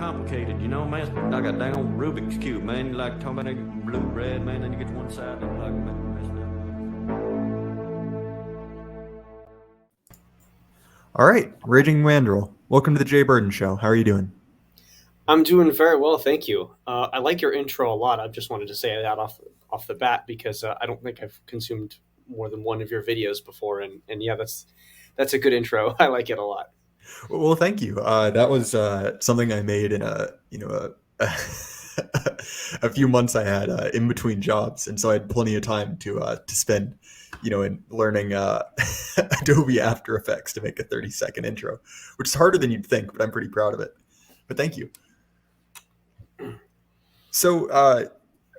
complicated, you know, man. Like a dang old Rubik's Cube, man. You like talking about it blue, red, man, then you get to one side and like messed up. All right, Raging Mandrill, welcome to the Jay Burden Show. How are you doing? I'm doing very well, thank you. I like your intro a lot. I just wanted to say that off the bat because I don't think I've consumed more than one of your videos before, and yeah, that's a good intro. I like it a lot. Well, thank you. That was something I made in a a few months I had in between jobs, and so I had plenty of time to spend, in learning Adobe After Effects to make a 30-second intro, which is harder than you'd think, but I'm pretty proud of it. But thank you. So,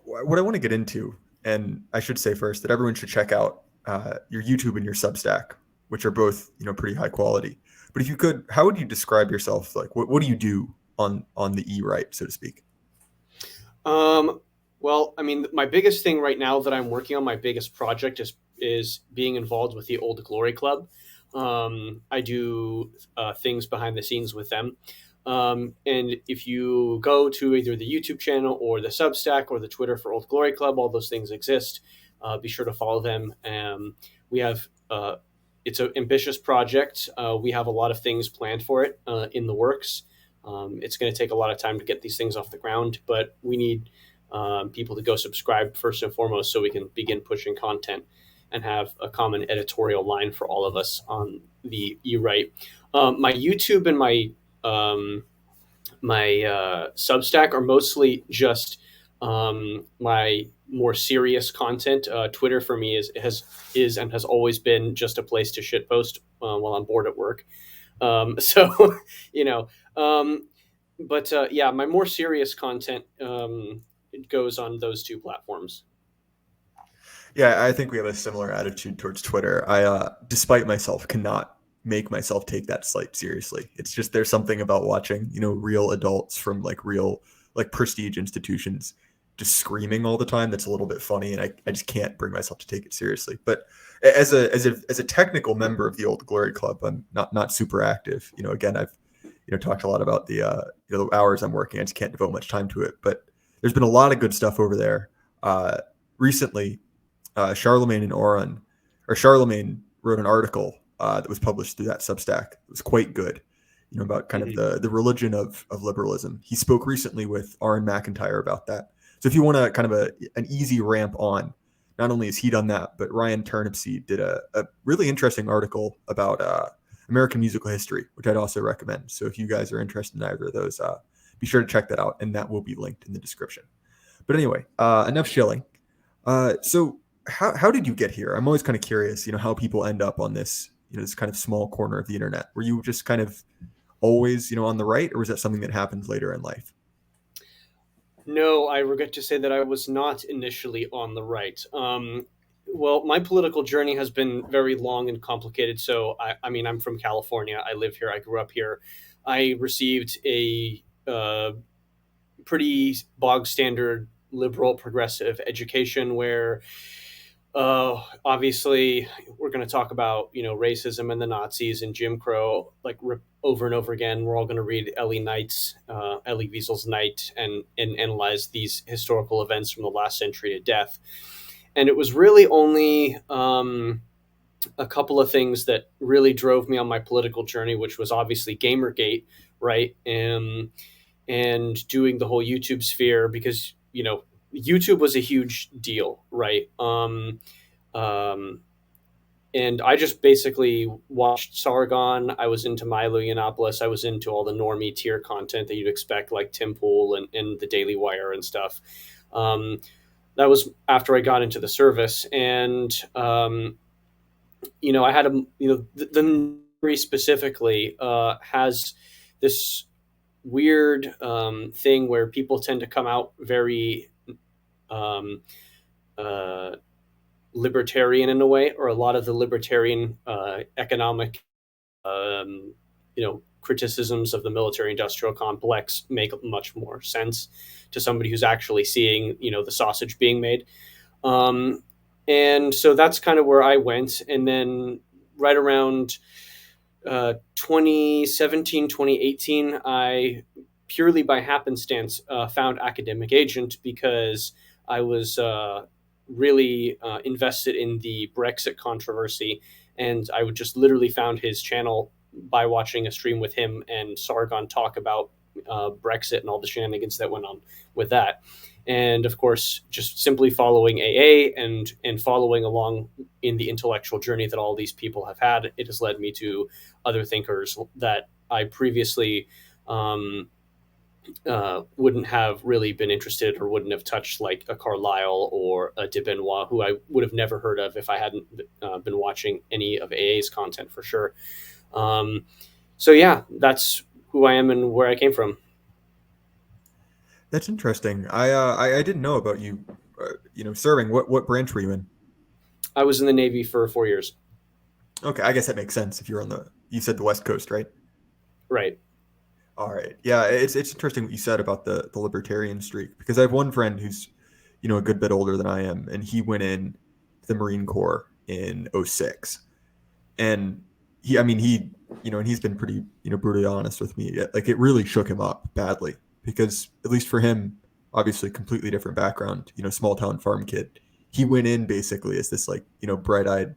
what I want to get into, and I should say first that everyone should check out your YouTube and your Substack, which are both pretty high quality. But if you could, how would you describe yourself? Like, what do you do on the e-right, so to speak? Well, I mean, my biggest thing right now that I'm working on, my biggest project is being involved with the Old Glory Club. I do things behind the scenes with them. And if you go to either the YouTube channel or the Substack or the Twitter for Old Glory Club, all those things exist. Be sure to follow them. We have it's an ambitious project. We have a lot of things planned for it in the works. It's going to take a lot of time to get these things off the ground, but we need people to go subscribe first and foremost so we can begin pushing content and have a common editorial line for all of us on the e-right. My YouTube and my Substack are mostly just my more serious content. Twitter for me is and has always been just a place to shitpost while I'm bored at work. So you know, but yeah, my more serious content it goes on those two platforms. Yeah, I think we have a similar attitude towards Twitter. I, despite myself, cannot make myself take that site seriously. It's just there's something about watching, real adults from like real like prestige institutions just screaming all the time that's a little bit funny, and I just can't bring myself to take it seriously. But as a technical member of the Old Glory Club, I'm not super active. Again, I've talked a lot about the hours I'm working. I just can't devote much time to it. But there's been a lot of good stuff over there. Recently, Charlemagne and Oren, or Charlemagne wrote an article that was published through that Substack. It was quite good, about kind of the religion of liberalism. He spoke recently with Aaron McIntyre about that. So if you want a kind of an easy ramp on, not only has he done that, but Ryan Turnipseed did a really interesting article about American musical history, which I'd also recommend. So if you guys are interested in either of those, be sure to check that out, and that will be linked in the description. But anyway, enough shilling. So how did you get here? I'm always kind of curious, how people end up on this, this kind of small corner of the internet. Were you just kind of always, on the right, or was that something that happened later in life? No, I regret to say that I was not initially on the right. Well, my political journey has been very long and complicated. So, I mean, I'm from California. I live here. I grew up here. I received a pretty bog standard liberal progressive education where obviously we're going to talk about racism and the Nazis and Jim Crow like over and over again. We're all going to read Elie Wiesel's Night and analyze these historical events from the last century to death. And it was really only a couple of things that really drove me on my political journey, which was obviously Gamergate, right? And doing the whole YouTube sphere because, YouTube was a huge deal, right? And I just basically watched Sargon. I was into Milo Yiannopoulos. I was into all the normie tier content that you'd expect, like Tim Pool and the Daily Wire and stuff. That was after I got into the service. And, I had the Navy specifically has this weird thing where people tend to come out very libertarian in a way, or a lot of the libertarian economic, criticisms of the military-industrial complex make much more sense to somebody who's actually seeing, the sausage being made. And so that's kind of where I went. And then right around 2017, 2018, I purely by happenstance found Academic Agent because I was really invested in the Brexit controversy, and I would just literally found his channel by watching a stream with him and Sargon talk about Brexit and all the shenanigans that went on with that. And of course, just simply following AA and following along in the intellectual journey that all these people have had, it has led me to other thinkers that I previously wouldn't have really been interested or wouldn't have touched, like a Carlyle or a de Benoit, who I would have never heard of if I hadn't been watching any of AA's content for sure. So yeah, that's who I am and where I came from. That's interesting. I didn't know about you, serving. What branch were you in? I was in the Navy for 4 years. Okay, I guess that makes sense if you're on you said the West Coast, right? Right. All right. Yeah, it's interesting what you said about the libertarian streak, because I have one friend who's, a good bit older than I am, and he went in the Marine Corps in '06. And and he's been pretty, brutally honest with me. Like, it really shook him up badly, because at least for him, obviously completely different background, small town farm kid. He went in basically as this, like, bright-eyed,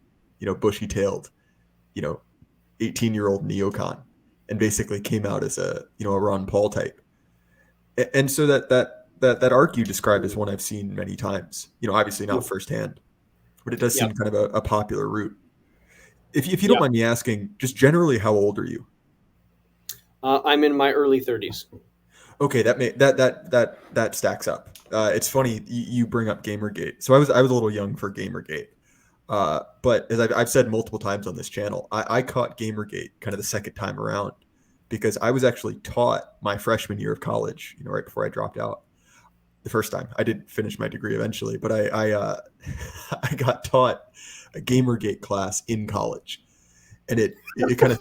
bushy tailed, 18-year-old neocon, and basically came out as a Ron Paul type. And so that arc you described is one I've seen many times, obviously not firsthand, but it does seem Yep. kind of a popular route. If you don't Yeah. mind me asking, just generally, how old are you? I'm in my early 30s. Okay, that stacks up. It's funny you bring up Gamergate. So I was a little young for Gamergate, but as I've said multiple times on this channel, I caught Gamergate kind of the second time around, because I was actually taught my freshman year of college, right before I dropped out. The first time I did finish my degree eventually, but I I got taught a Gamergate class in college, and it kind of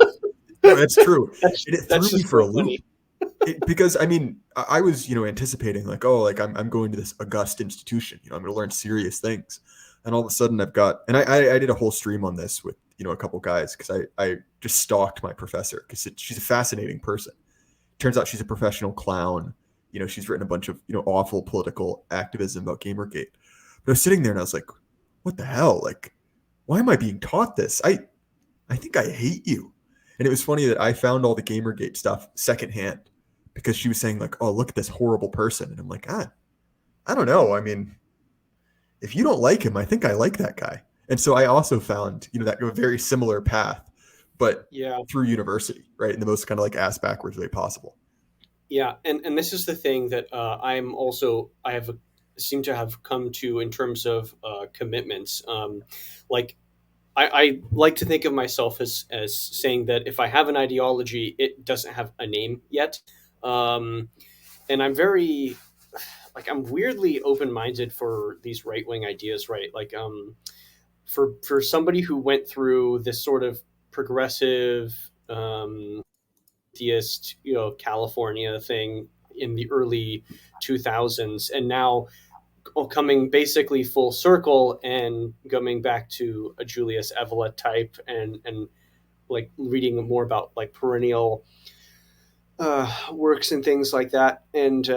no, that's true, and it threw That's me just for a so loop. funny. Because I mean, I was anticipating, like, oh, like I'm going to this august institution, I'm going to learn serious things, and all of a sudden I've got, and I did a whole stream on this with a couple guys, because I just stalked my professor, because she's a fascinating person. Turns out she's a professional clown. She's written a bunch of awful political activism about Gamergate. But I was sitting there and I was like, what the hell? Like, why am I being taught this? I think I hate you. And it was funny that I found all the Gamergate stuff secondhand, because she was saying, like, oh, look at this horrible person. And I'm like, I don't know. I mean, if you don't like him, I think I like that guy. And so I also found, that a very similar path, but Yeah. through university, right? In the most kind of like ass backwards way possible. Yeah, and this is the thing that I have seem to have come to in terms of commitments. Like I like to think of myself as saying that if I have an ideology, it doesn't have a name yet, and I'm very, like, I'm weirdly open minded for these right wing ideas, right? Like for somebody who went through this sort of progressive theist, California thing in the early 2000s, and now coming basically full circle and coming back to a Julius Evola type, and like reading more about like perennial works and things like that, and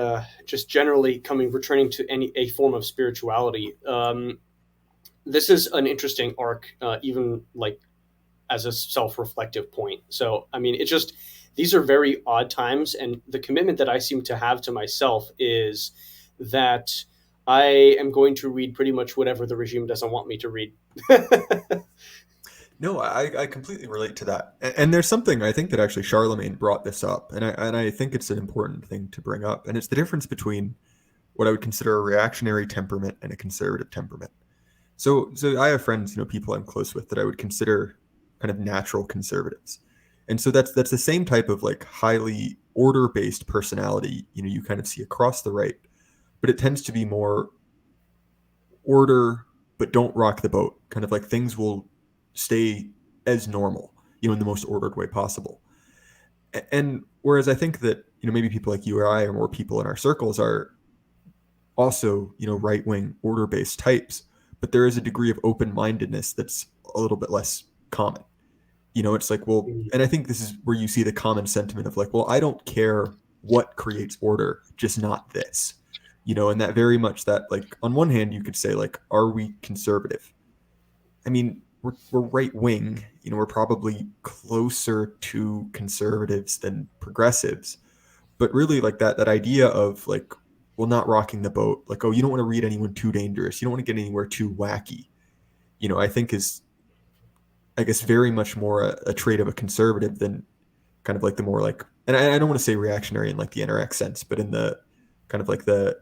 just generally returning to a form of spirituality. This is an interesting arc, even like as a self-reflective point. So, I mean, it's just, these are very odd times, and the commitment that I seem to have to myself is that I am going to read pretty much whatever the regime doesn't want me to read. No, I completely relate to that. And there's something I think that actually Charlemagne brought this up, and I think it's an important thing to bring up, and it's the difference between what I would consider a reactionary temperament and a conservative temperament. So I have friends, people I'm close with, that I would consider kind of natural conservatives. And so that's the same type of, like, highly order-based personality, you kind of see across the right, but it tends to be more order, but don't rock the boat. Kind of like things will stay as normal, in the most ordered way possible. And whereas I think that, maybe people like you or I, or more people in our circles, are also, right-wing order-based types, but there is a degree of open-mindedness that's a little bit less common. It's like, well, and I think this is where you see the common sentiment of, like, well, I don't care what creates order, just not this. And that very much that, like, on one hand, you could say, like, are we conservative? I mean, we're right wing. We're probably closer to conservatives than progressives. But really, like, that idea of, like, well, not rocking the boat, like, oh, you don't want to read anyone too dangerous. You don't want to get anywhere too wacky. I think is, I guess, very much more a trait of a conservative than kind of like the more, like, and I don't want to say reactionary in like the NRX sense, but in the kind of like the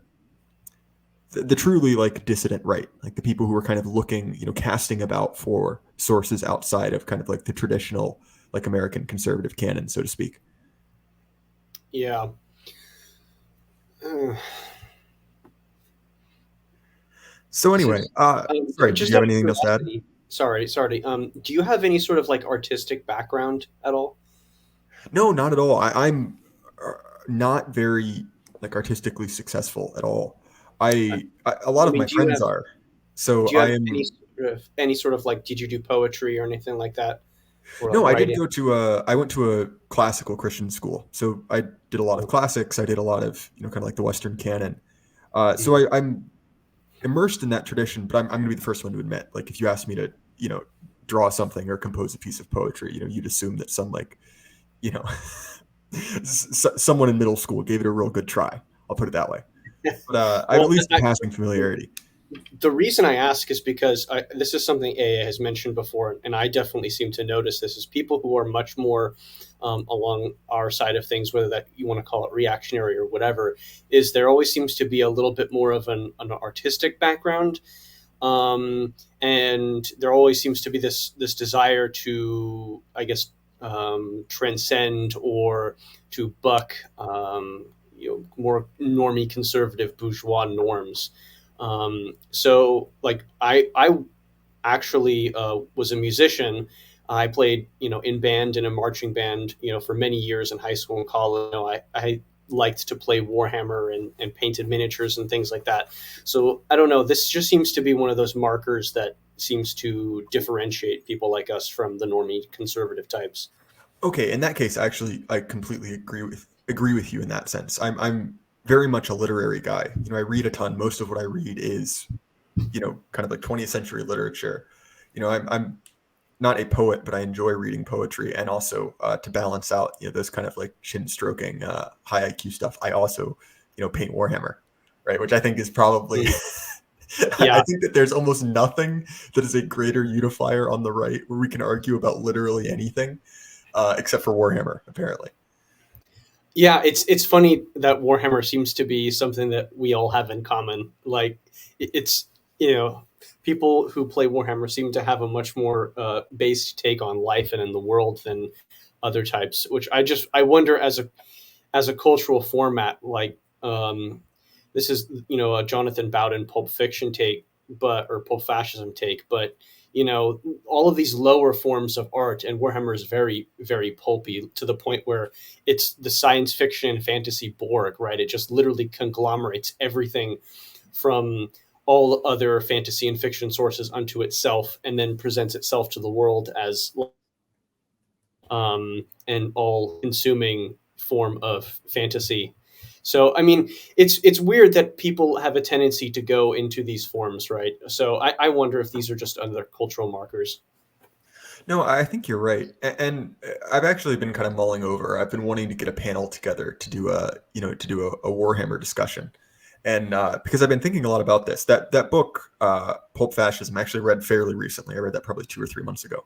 truly, like, dissident right, like the people who are kind of looking, casting about for sources outside of kind of like the traditional, like, American conservative canon, so to speak. Yeah. So anyway, sorry, did Just you have out of anything else to add? curiosity, sorry. Do you have any sort of like artistic background at all? No, not at all. I'm not very, like, artistically successful at all. A lot I of mean, my friends are. So do you I have am. any sort of like, did you do poetry or anything like that, or like No, I did writing? go to I went to a classical Christian school. So I did a lot of classics. I did a lot of, kind of like the Western canon. So Mhm. I'm immersed in that tradition, but I'm going to be the first one to admit, like, if you asked me to, draw something or compose a piece of poetry, you'd assume that some, like, you know, someone in middle school gave it a real good try. I'll put it that way. But I have Well, at least a passing familiarity. the reason I ask is because this is something AA has mentioned before, and I definitely seem to notice this is people who are much more along our side of things, whether that you want to call it reactionary or whatever, is there always seems to be a little bit more of an artistic background, and there always seems to be this desire to, I guess, transcend or to buck more normie conservative bourgeois norms. So like I actually was a musician. I played, in band in a marching band, for many years in high school and college. I liked to play Warhammer and painted miniatures and things like that. So I don't know. This just seems to be one of those markers that seems to differentiate people like us from the normie conservative types. Okay, in that case, actually, I completely agree with you in that sense. I'm very much a literary guy. I read a ton. Most of what I read is, kind of like 20th century literature. I'm not a poet, but I enjoy reading poetry, and also, to balance out, those kind of like chin stroking, high IQ stuff. I also, paint Warhammer, right? Which I think is probably, Mm. I Yeah, think that there's almost nothing that is a greater unifier on the right where we can argue about literally anything, except for Warhammer, apparently. yeah. It's funny that Warhammer seems to be something that we all have in common. Like it's you know people who play Warhammer seem to have a much more based take on life and in the world than other types. Which I wonder as a cultural format, like this is a Jonathan Bowden Pulp Fiction take, but or Pulp Fascism take, but all of these lower forms of art, and Warhammer is very very pulpy to the point where it's the science fiction and fantasy Borg, right? It just literally conglomerates everything from all other fantasy and fiction sources unto itself, and then presents itself to the world as an all-consuming form of fantasy. So, I mean, it's weird that people have a tendency to go into these forms, right? So, I wonder if these are just other cultural markers. No, I think you're right, and I've actually been kind of mulling over. I've been wanting to get a panel together to do a Warhammer discussion, and because I've been thinking a lot about this. That book, Pulp Fascism, I actually read fairly recently. I read that probably 2 or 3 months ago,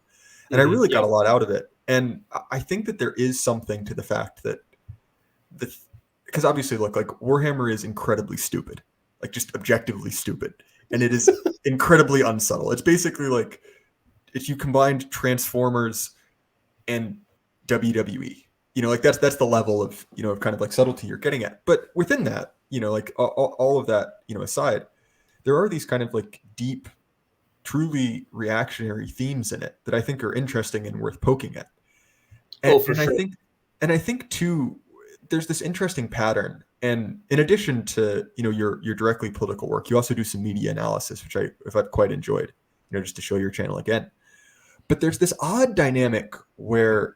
and I really Yeah. got a lot out of it. And I think that there is something to the fact that the because obviously, look, like, Warhammer is incredibly stupid, like, just objectively stupid, and it is incredibly unsubtle. It's basically like if you combined Transformers and WWE. Like, that's the level of, of kind of like subtlety you're getting at. But within that, like, all of that, aside, there are these kind of like deep, truly reactionary themes in it that I think are interesting and worth poking at. Oh, And, for and I sure. think, and I think too, there's this interesting pattern. And in addition to, your directly political work, you also do some media analysis, which I've quite enjoyed, just to show your channel again. But there's this odd dynamic where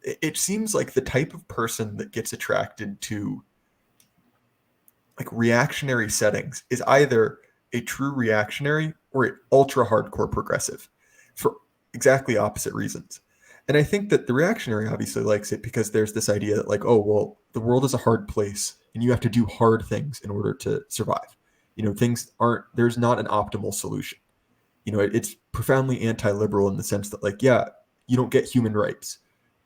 it seems like the type of person that gets attracted to like reactionary settings is either a true reactionary or an ultra hardcore progressive for exactly opposite reasons. And I think that the reactionary obviously likes it because there's this idea that like, oh, well, the world is a hard place and you have to do hard things in order to survive. Things aren't, there's not an optimal solution. It's profoundly anti-liberal in the sense that like, yeah, you don't get human rights,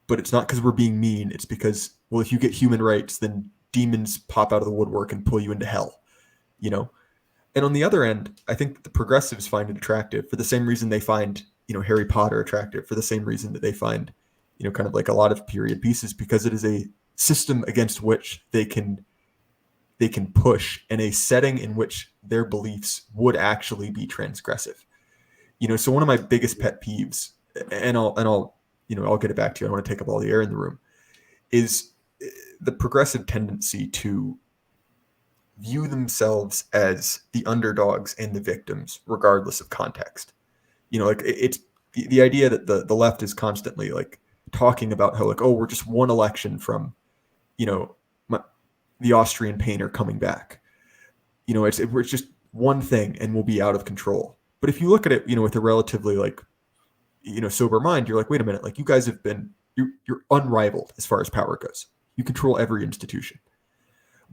but it's not because we're being mean. It's because, well, if you get human rights, then demons pop out of the woodwork and pull you into hell, you know? And on the other end, I think that the progressives find it attractive for the same reason they find, Harry Potter attractive, for the same reason that they find, kind of like a lot of period pieces, because it is a system against which they can push in a setting in which their beliefs would actually be transgressive. So one of my biggest pet peeves, and I'll get it back to you. I don't want to take up all the air in the room, is the progressive tendency to view themselves as the underdogs and the victims, regardless of context. Like it's the idea that the left is constantly like talking about how like, oh, we're just one election from, the Austrian painter coming back. We're just one thing and we'll be out of control. But if you look at it, with a relatively like, sober mind, you're like, wait a minute, like you guys have been, you're unrivaled as far as power goes. You control every institution.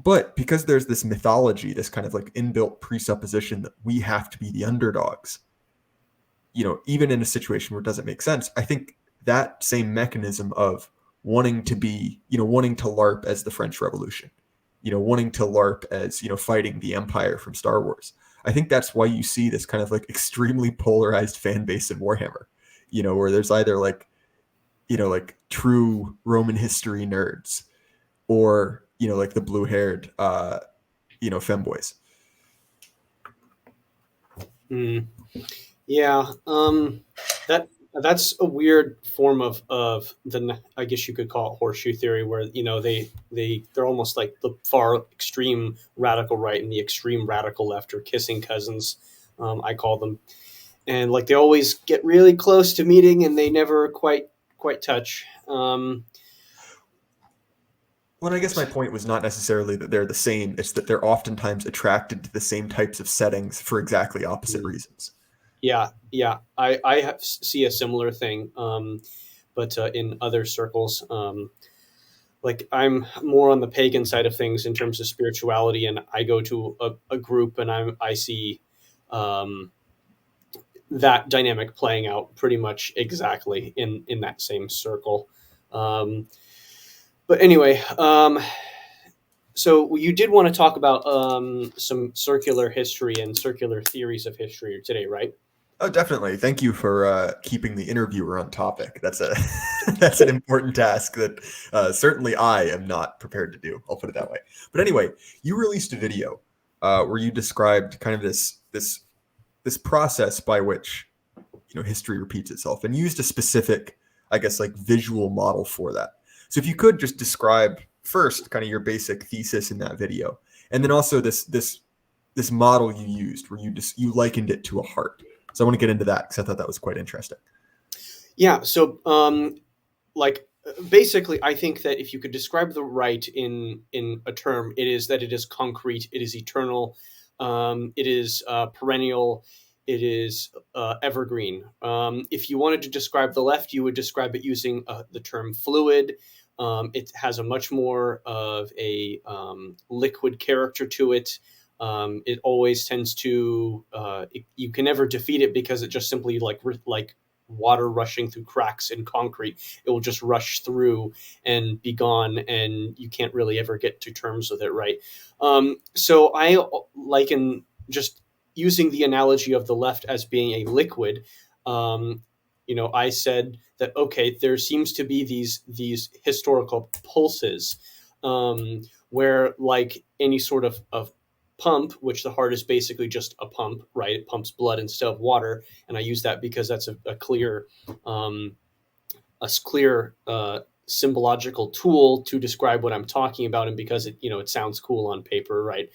But because there's this mythology, this kind of like inbuilt presupposition that we have to be the underdogs, even in a situation where it doesn't make sense, I think that same mechanism of wanting to be, wanting to LARP as the French Revolution, wanting to LARP as, fighting the Empire from Star Wars. I think that's why you see this kind of like extremely polarized fan base in Warhammer, where there's either like, like true Roman history nerds or, like the blue-haired, femboys. Yeah. That's a weird form of the, I guess you could call it horseshoe theory, where they're almost like the far extreme radical right and the extreme radical left are kissing cousins, I call them, and like they always get really close to meeting and they never quite touch. Well, I guess my point was not necessarily that they're the same. It's that they're oftentimes attracted to the same types of settings for exactly opposite reasons. Yeah. I see a similar thing, but in other circles. Like I'm more on the pagan side of things in terms of spirituality, and I go to a group and I see that dynamic playing out pretty much exactly in that same circle. But anyway, so you did want to talk about some circular history and circular theories of history today, right? Oh, definitely. Thank you for keeping the interviewer on topic. That's that's an important task that certainly I am not prepared to do. I'll put it that way. But anyway, you released a video where you described kind of this process by which history repeats itself, and used a specific, I guess, like visual model for that. So if you could just describe first kind of your basic thesis in that video, and then also this model you used where you likened it to a heart. So I want to get into that because I thought that was quite interesting. Yeah. So basically, I think that if you could describe the right in a term, it is that it is concrete, it is eternal, it is perennial, it is evergreen. If you wanted to describe the left, you would describe it using the term fluid. It has a much more of a liquid character to it. It always tends to you can never defeat it because it just simply like water rushing through cracks in concrete. It will just rush through and be gone, and you can't really ever get to terms with it, right? So I liken just using the analogy of the left as being a liquid. I said that, okay, there seems to be these historical pulses where, like any sort of pump, which the heart is basically just a pump, right? It pumps blood instead of water, and I use that because that's a clear symbological tool to describe what I'm talking about, and because it sounds cool on paper, right?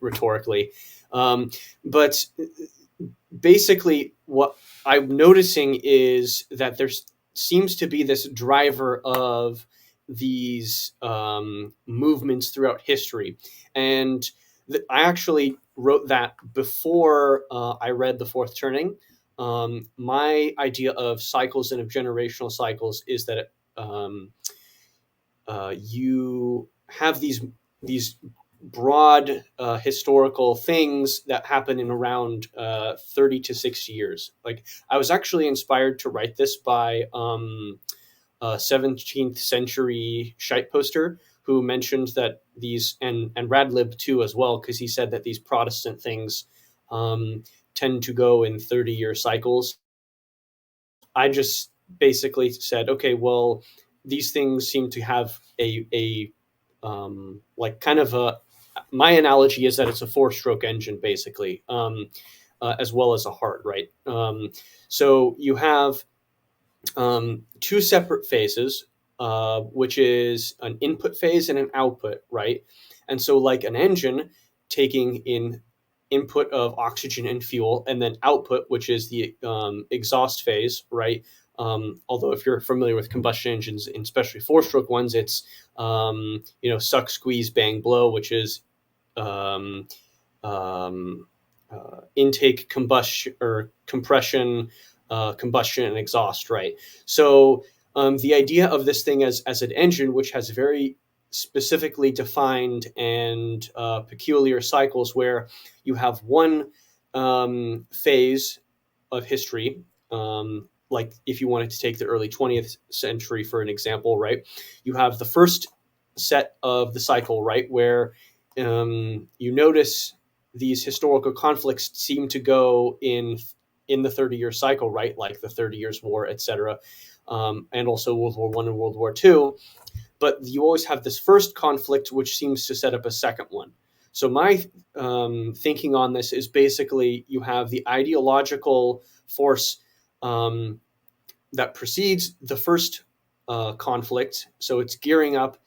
Rhetorically, but basically, what I'm noticing is that there's seems to be this driver of these movements throughout history. And I actually wrote that before I read The Fourth Turning. My idea of cycles and of generational cycles is that you have these broad historical things that happen in around 30 to 60 years. Like, I was actually inspired to write this by a 17th century shite poster who mentioned that these, and Radlib too as well, because he said that these Protestant things tend to go in 30-year cycles. I just basically said, okay, well, these things seem to have a like kind of a, my analogy is that it's a 4-stroke engine, basically, as well as a heart, right? So you have two separate phases, which is an input phase and an output, right? And so, like an engine taking in input of oxygen and fuel, and then output, which is the exhaust phase, right? Although if you're familiar with combustion engines, and especially 4-stroke ones, it's suck, squeeze, bang, blow, which is um, um, intake, combustion or compression, combustion, and exhaust, right? So the idea of this thing as an engine, which has very specifically defined and peculiar cycles, where you have one phase of history, like if you wanted to take the early 20th century for an example, right? You have the first set of the cycle, right, where you notice these historical conflicts seem to go in the 30-year cycle, right? Like the 30 Years' War, etc., and also World War I and World War II. But you always have this first conflict, which seems to set up a second one. So my thinking on this is basically you have the ideological force that precedes the first conflict. So it's gearing up.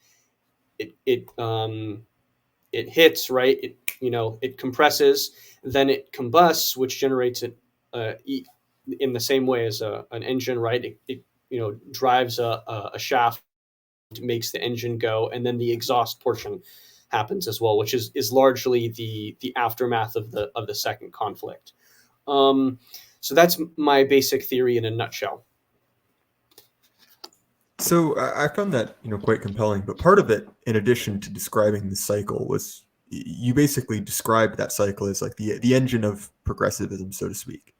It hits, right? It compresses, then it combusts, which generates it in the same way as an engine, right? It drives a shaft, makes the engine go, and then the exhaust portion happens as well, which is largely the aftermath of the second conflict. So that's my basic theory in a nutshell. So I found that quite compelling. But part of it, in addition to describing the cycle, was you basically described that cycle as like the engine of progressivism, so to speak.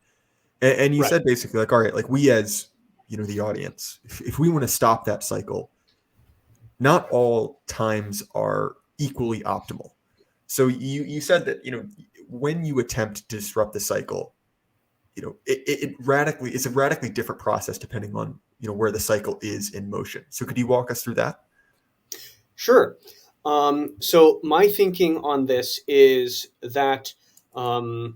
And you Right. said basically like, all right, like we as the audience, if we want to stop that cycle, not all times are equally optimal. So you said that when you attempt to disrupt the cycle, it's a radically different process depending on where the cycle is in motion. So could you walk us through that? Sure. So my thinking on this is that the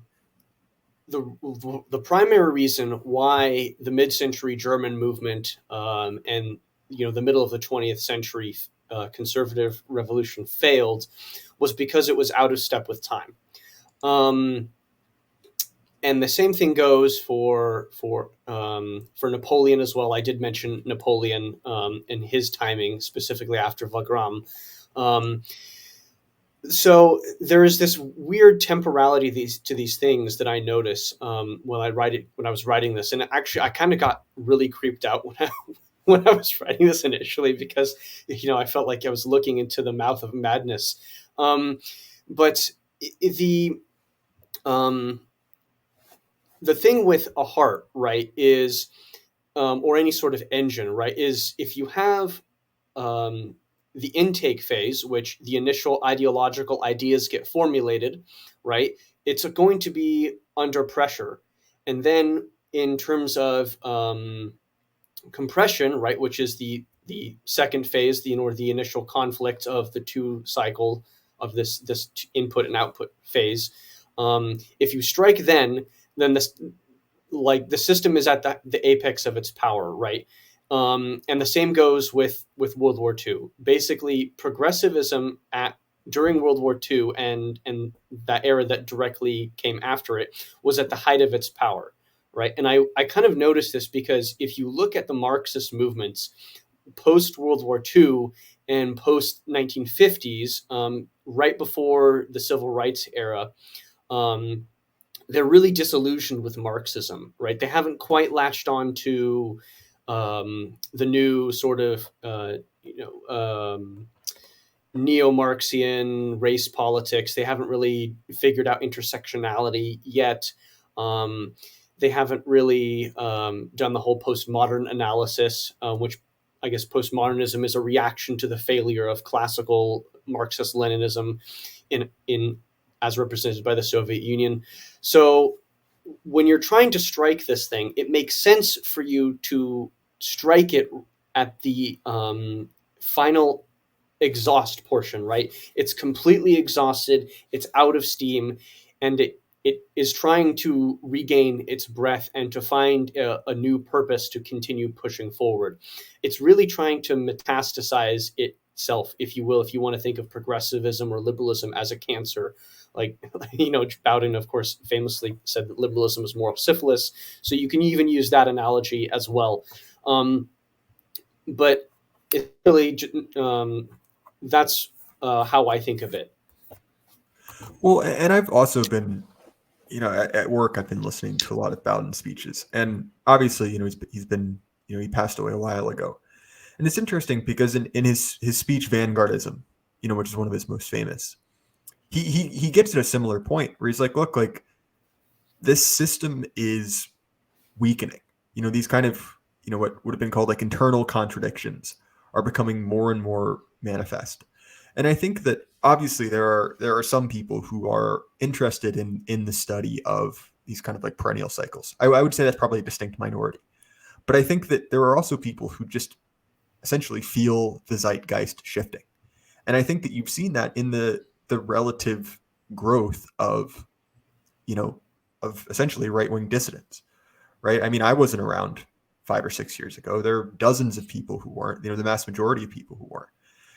primary reason why the mid-century German movement and the middle of the 20th century conservative revolution failed was because it was out of step with time. And the same thing goes for Napoleon as well. I did mention Napoleon and his timing, specifically after Wagram. So there is this weird temporality to these things that I notice when I was writing this, and actually I kind of got really creeped out when I was writing this initially, because I felt like I was looking into the mouth of madness. But the thing with a heart, right, is or any sort of engine, right, is if you have the intake phase, which the initial ideological ideas get formulated, right, it's going to be under pressure. And then in terms of compression, right, which is the second phase, the initial conflict of the two cycle of this input and output phase, if you strike then this, like, the system is at the apex of its power, right? And the same goes with World War II. Basically, progressivism during World War II and that era that directly came after it was at the height of its power, right? And I kind of noticed this because if you look at the Marxist movements post World War II and post 1950s, right before the civil rights era, um, they're really disillusioned with Marxism, right? They haven't quite latched on to the new sort of neo-Marxian race politics. They haven't really figured out intersectionality yet. They haven't really done the whole postmodern analysis, which I guess postmodernism is a reaction to the failure of classical Marxist-Leninism in as represented by the Soviet Union. So when you're trying to strike this thing, it makes sense for you to strike it at the final exhaust portion, right? It's completely exhausted, it's out of steam, and it is trying to regain its breath and to find a new purpose to continue pushing forward. It's really trying to metastasize itself, if you will, if you want to think of progressivism or liberalism as a cancer. Like, Bowden, of course, famously said that liberalism is moral syphilis. So you can even use that analogy as well. But it's really, that's how I think of it. Well, and I've also been, at work, I've been listening to a lot of Bowden speeches, and obviously, he's been, he passed away a while ago, and it's interesting because in his speech Vanguardism, which is one of his most famous, he gets at a similar point where he's like, look, like this system is weakening. These kind of, what would have been called like internal contradictions are becoming more and more manifest. And I think that obviously there are some people who are interested in the study of these kind of like perennial cycles. I would say that's probably a distinct minority. But I think that there are also people who just essentially feel the zeitgeist shifting. And I think that you've seen that in the relative growth of essentially right-wing dissidents, right? I mean, I wasn't around 5 or 6 years ago. There are dozens of people who weren't, the vast majority of people who weren't.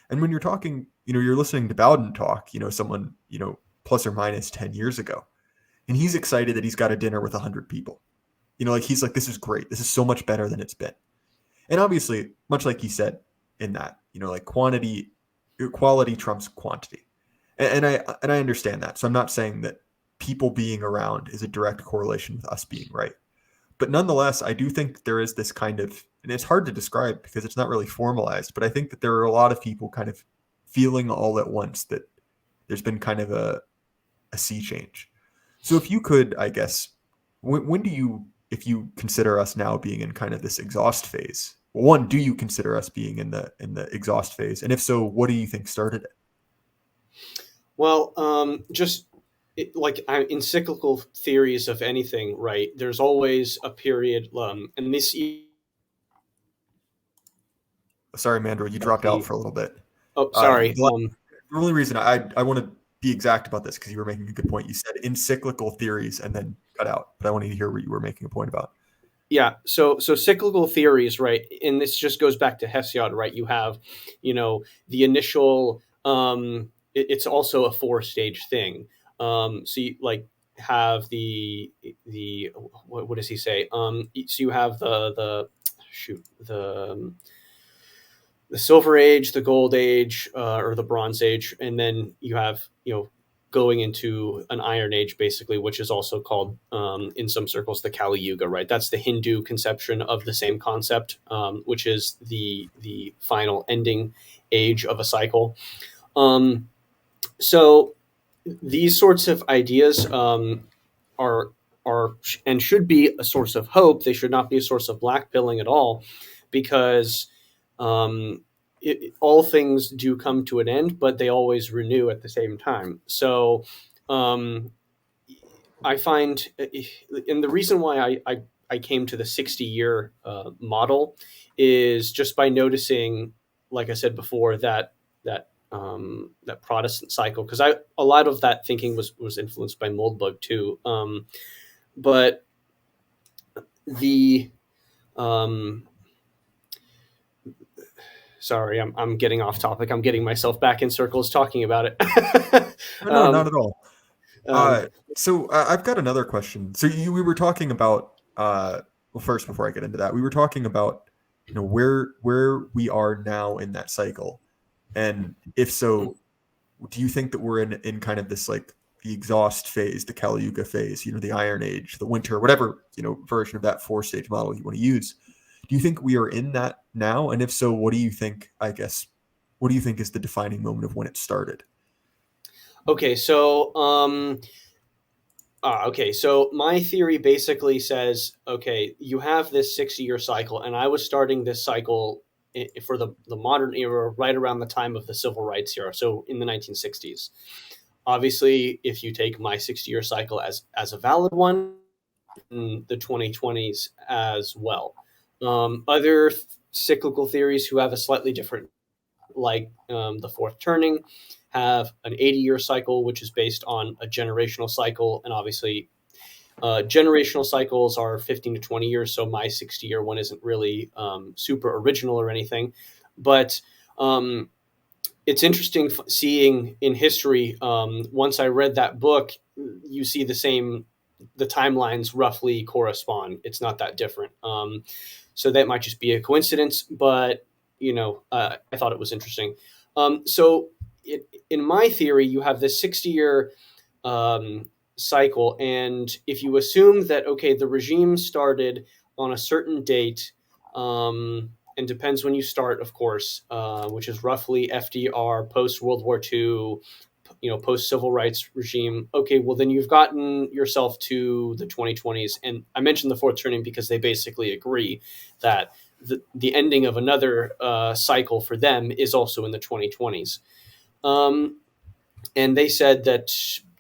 And when you're talking, you're listening to Bowden talk, someone, plus or minus 10 years ago, and he's excited that he's got a dinner with 100 people. He's like, this is great. This is so much better than it's been. And obviously, much like he said in that, like quality trumps quantity. And I understand that. So I'm not saying that people being around is a direct correlation with us being right. But nonetheless, I do think there is this kind of, and it's hard to describe because it's not really formalized, but I think that there are a lot of people kind of feeling all at once that there's been kind of a sea change. So if you could, I guess, when do you, if you consider us now being in kind of this exhaust phase, well, one, do you consider us being in the exhaust phase? And if so, what do you think started it? Well, in cyclical theories of anything, right? There's always a period, and this. Sorry, Mandrill, you dropped out for a little bit. Oh, sorry. The only reason I want to be exact about this because you were making a good point. You said in cyclical theories and then cut out, but I wanted to hear what you were making a point about. Yeah. So cyclical theories, right? And this just goes back to Hesiod, right? You have, the initial. It's also a 4-stage thing. So you have the what does he say? So you have the Silver Age, the Gold Age, or the Bronze Age, and then you have going into an Iron Age, basically, which is also called in some circles the Kali Yuga, right? That's the Hindu conception of the same concept, which is the final ending age of a cycle. So these sorts of ideas are and should be a source of hope. They should not be a source of blackpilling at all, because all things do come to an end, but they always renew at the same time. So I find, and the reason why I came to the 60-year model is just by noticing, like I said before, that Protestant cycle, because a lot of that thinking was influenced by Moldbug too. But the sorry, I'm getting off topic. I'm getting myself back in circles talking about it. No, not at all. So I've got another question. So we were talking about well, first, before I get into that, we were talking about, where we are now in that cycle, and if so, do you think that we're in kind of this like the exhaust phase, the Kali Yuga phase, the Iron Age, the Winter, whatever version of that 4-stage model you want to use? Do you think we are in that now? And if so, what do you think? I guess, what do you think is the defining moment of when it started? Okay, so my theory basically says, okay, you have this 60-year cycle, and I was starting this cycle for the modern era right around the time of the civil rights era, so in the 1960s. Obviously, if you take my 60-year cycle as a valid one, in the 2020s as well. Other cyclical theories who have a slightly different, like the fourth turning, have an 80-year cycle, which is based on a generational cycle. And obviously, generational cycles are 15 to 20 years. So my 60-year one isn't really super original or anything. But it's interesting seeing in history, once I read that book, you see the timelines roughly correspond. It's not that different. So that might just be a coincidence, but I thought it was interesting. So in my theory, you have this 60-year cycle, and if you assume that, okay, the regime started on a certain date, and depends when you start, of course, which is roughly FDR, post World War II, post civil rights regime. Okay, well then you've gotten yourself to the 2020s, and I mentioned the fourth turning because they basically agree that the ending of another cycle for them is also in the 2020s, and they said that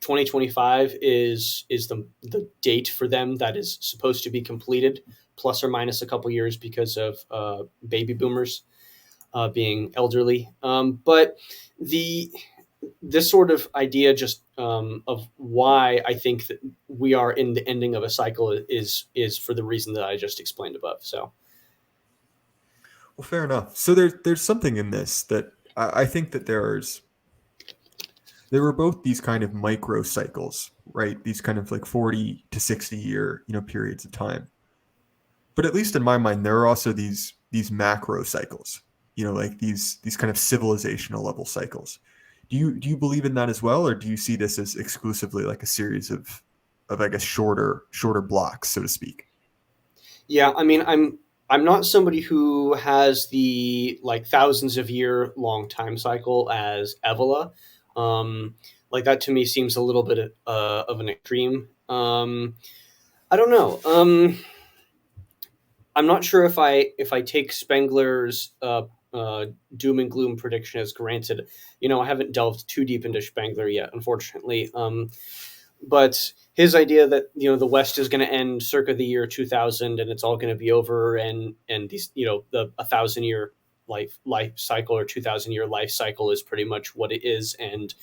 2025 is the date for them that is supposed to be completed, plus or minus a couple years because of baby boomers being elderly. But this sort of idea just of why I think that we are in the ending of a cycle is for the reason that I just explained above. So, Well, fair enough. So there's something in this that I think that there were both these kind of micro cycles, right? These kind of like 40 to 60 year, periods of time. But at least in my mind, there are also these macro cycles, like these kind of civilizational level cycles. Do you believe in that as well, or do you see this as exclusively like a series of I guess shorter blocks, so to speak? yeah, I mean, I'm not somebody who has the like thousands of year long time cycle as Evola. Like that to me seems a little bit of an extreme. I don't know. I'm not sure if I take Spengler's doom and gloom prediction as granted. I haven't delved too deep into Spengler yet, unfortunately. But his idea that the West is going to end circa the year 2000 and it's all going to be over, and these the 1,000-year life cycle or 2,000-year life cycle is pretty much what it is. And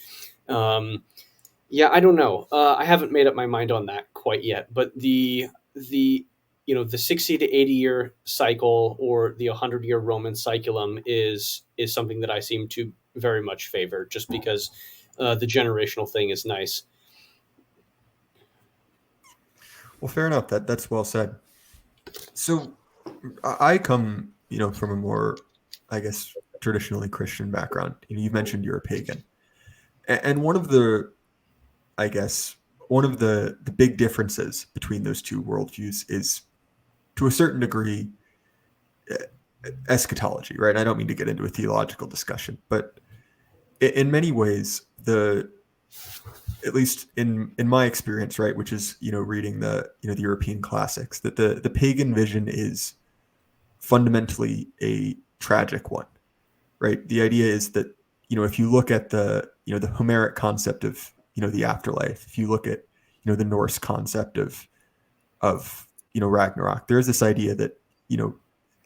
yeah, I don't know. I haven't made up my mind on that quite yet. But the 60 to 80-year cycle or the 100-year Roman cyclum is something that I seem to very much favor, just because the generational thing is nice. Well, fair enough. That's well said. So I come, from a more, I guess, traditionally Christian background. You've mentioned you're a pagan, and I guess, one of the big differences between those two worldviews is, to a certain degree, eschatology, right? I don't mean to get into a theological discussion, but in many ways, at least in my experience, right, which is reading the European classics, that the pagan vision is fundamentally a tragic one, right? The idea is that if you look at the Homeric concept of the afterlife, if you look at the Norse concept of Ragnarok, there is this idea that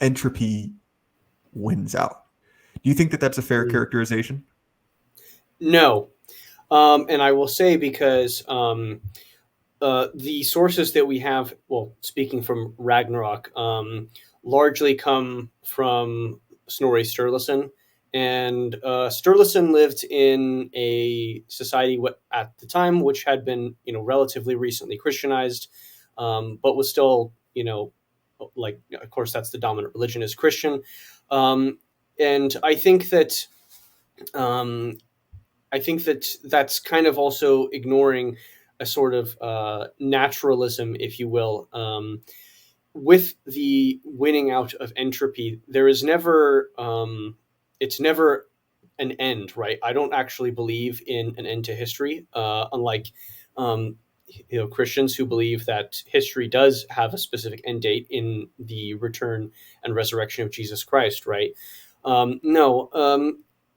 entropy wins out. Do you think that that's a fair characterization? No. And I will say, because the sources that we have, well, speaking from Ragnarok, largely come from Snorri Sturluson. And Sturluson lived in a society at the time which had been, relatively recently Christianized, but was still, like, of course, that's the dominant religion is Christian. And um, I think that that's kind of also ignoring a sort of naturalism, if you will. With the winning out of entropy, there is never it's never an end, right? I don't actually believe in an end to history, unlike um, Christians who believe that history does have a specific end date in the return and resurrection of Jesus Christ, right? No,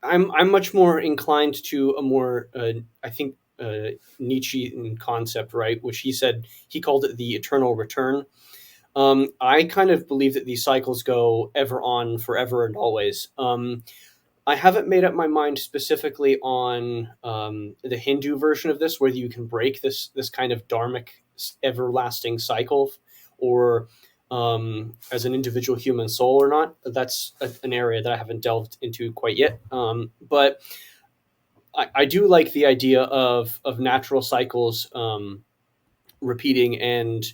I'm much more inclined to a more I think Nietzschean concept, right? Which he called it the eternal return. I kind of believe that these cycles go ever on, forever and always. I haven't made up my mind specifically on the Hindu version of this, whether you can break this kind of dharmic everlasting cycle, or as an individual human soul or not. That's an area that I haven't delved into quite yet. But I do like the idea of natural cycles repeating, and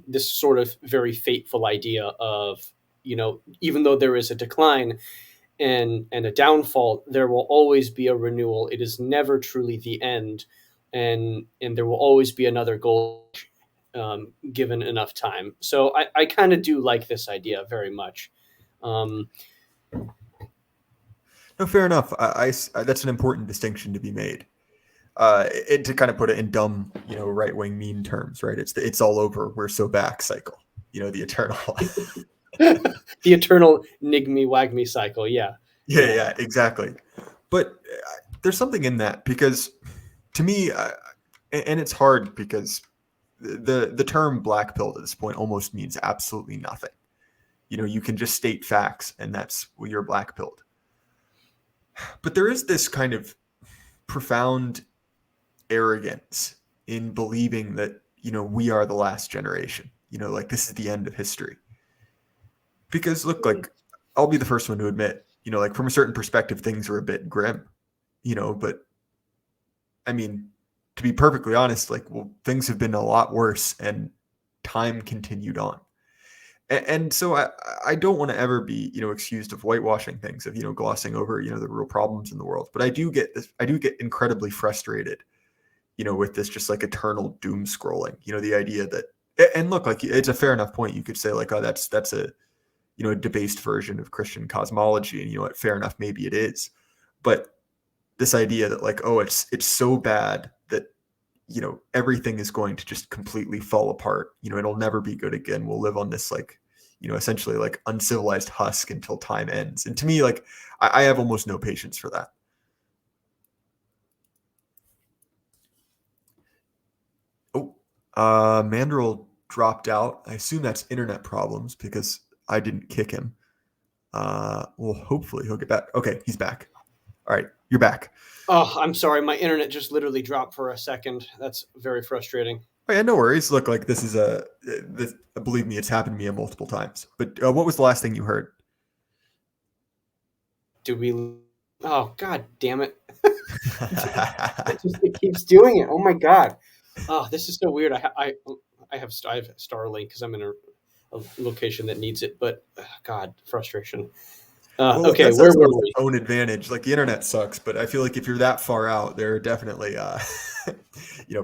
this sort of very fateful idea of, even though there is a decline and a downfall, there will always be a renewal. It is never truly the end, and there will always be another goal, given enough time. So I kind of do like this idea very much. Um, No, fair enough. That's an important distinction to be made. To kind of put it in dumb, right wing mean terms, right? It's all over. We're so back cycle. The eternal. the eternal nig me wag me cycle. Yeah. Yeah, exactly. But there's something in that, because to me, and it's hard because the term black pilled at this point almost means absolutely nothing. You can just state facts, and that's well, you're black pilled. But there is this kind of profound arrogance in believing that we are the last generation. Like this is the end of history. Because look, like I'll be the first one to admit, like from a certain perspective, things are a bit grim. But I mean, to be perfectly honest, like, well, things have been a lot worse, and time continued on. And so I don't want to ever be, excused of whitewashing things, of, glossing over, the real problems in the world. But I do get incredibly frustrated, with this just like eternal doom scrolling, the idea that, and look, like it's a fair enough point. You could say like, oh, that's a, a debased version of Christian cosmology. And what, fair enough, maybe it is. But this idea that like, oh, it's so bad that, everything is going to just completely fall apart. It'll never be good again. We'll live on this like, essentially like uncivilized husk until time ends. And to me, like, I have almost no patience for that. Oh, Mandrill dropped out. I assume that's internet problems because I didn't kick him. Well, hopefully he'll get back. Okay, he's back. All right, you're back. Oh, I'm sorry. My internet just literally dropped for a second. That's very frustrating. Oh, yeah, no worries. Look, like this is believe me, it's happened to me multiple times. But what was the last thing you heard? Oh, God damn it. It keeps doing it. Oh my God. Oh, this is so weird. I have Starlink because I'm in a location that needs it, but God, frustration. Well, okay, that's where were its we? own advantage. Like the internet sucks, but I feel like if you're that far out, there are definitely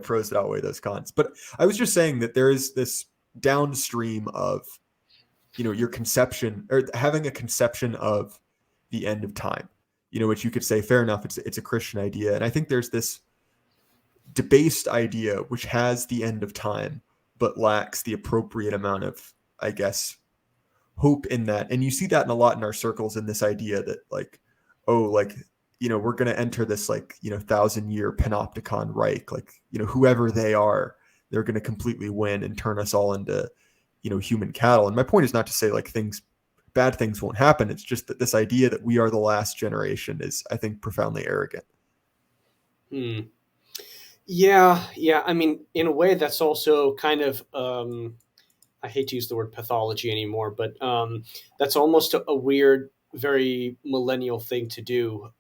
pros that outweigh those cons. But I was just saying that there is this downstream of your conception, or having a conception of the end of time, which you could say, fair enough, it's a Christian idea. And I think there's this debased idea which has the end of time but lacks the appropriate amount of, I guess, hope in that. And you see that in a lot in our circles, in this idea that like, oh, like, we're going to enter this like, 1,000-year panopticon Reich, like, whoever they are, they're going to completely win and turn us all into, human cattle. And my point is not to say like bad things won't happen. It's just that this idea that we are the last generation is, I think, profoundly arrogant. Yeah. I mean, in a way, that's also kind of I hate to use the word pathology anymore, but that's almost a weird, very millennial thing to do.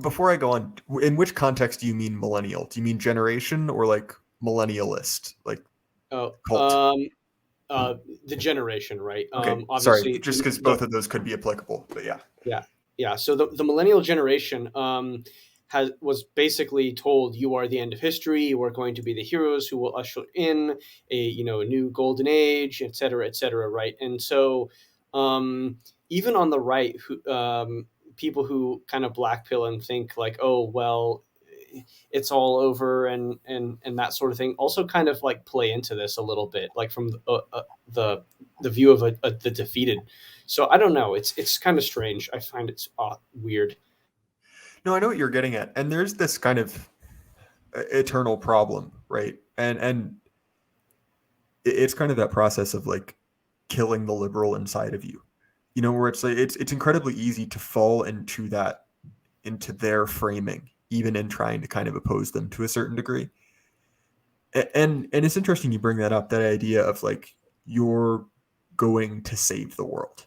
Before I go on, in which context do you mean millennial? Do you mean generation or like millennialist, like cult? The generation, right? Okay, sorry, Obviously, just because both of those could be applicable, but yeah. yeah, yeah. So the millennial generation was basically told, you are the end of history. You are going to be the heroes who will usher in a new golden age, et cetera, et cetera, right? And so even on the right, people who kind of black pill and think like, oh well, it's all over, and that sort of thing, also kind of like play into this a little bit, like from the view of the defeated. So I don't know. It's kind of strange. I find it's weird. No, I know what you're getting at, and there's this kind of eternal problem, right? And it's kind of that process of like killing the liberal inside of you, where it's like it's incredibly easy to fall into their framing, even in trying to kind of oppose them to a certain degree. And it's interesting you bring that up, that idea of like you're going to save the world,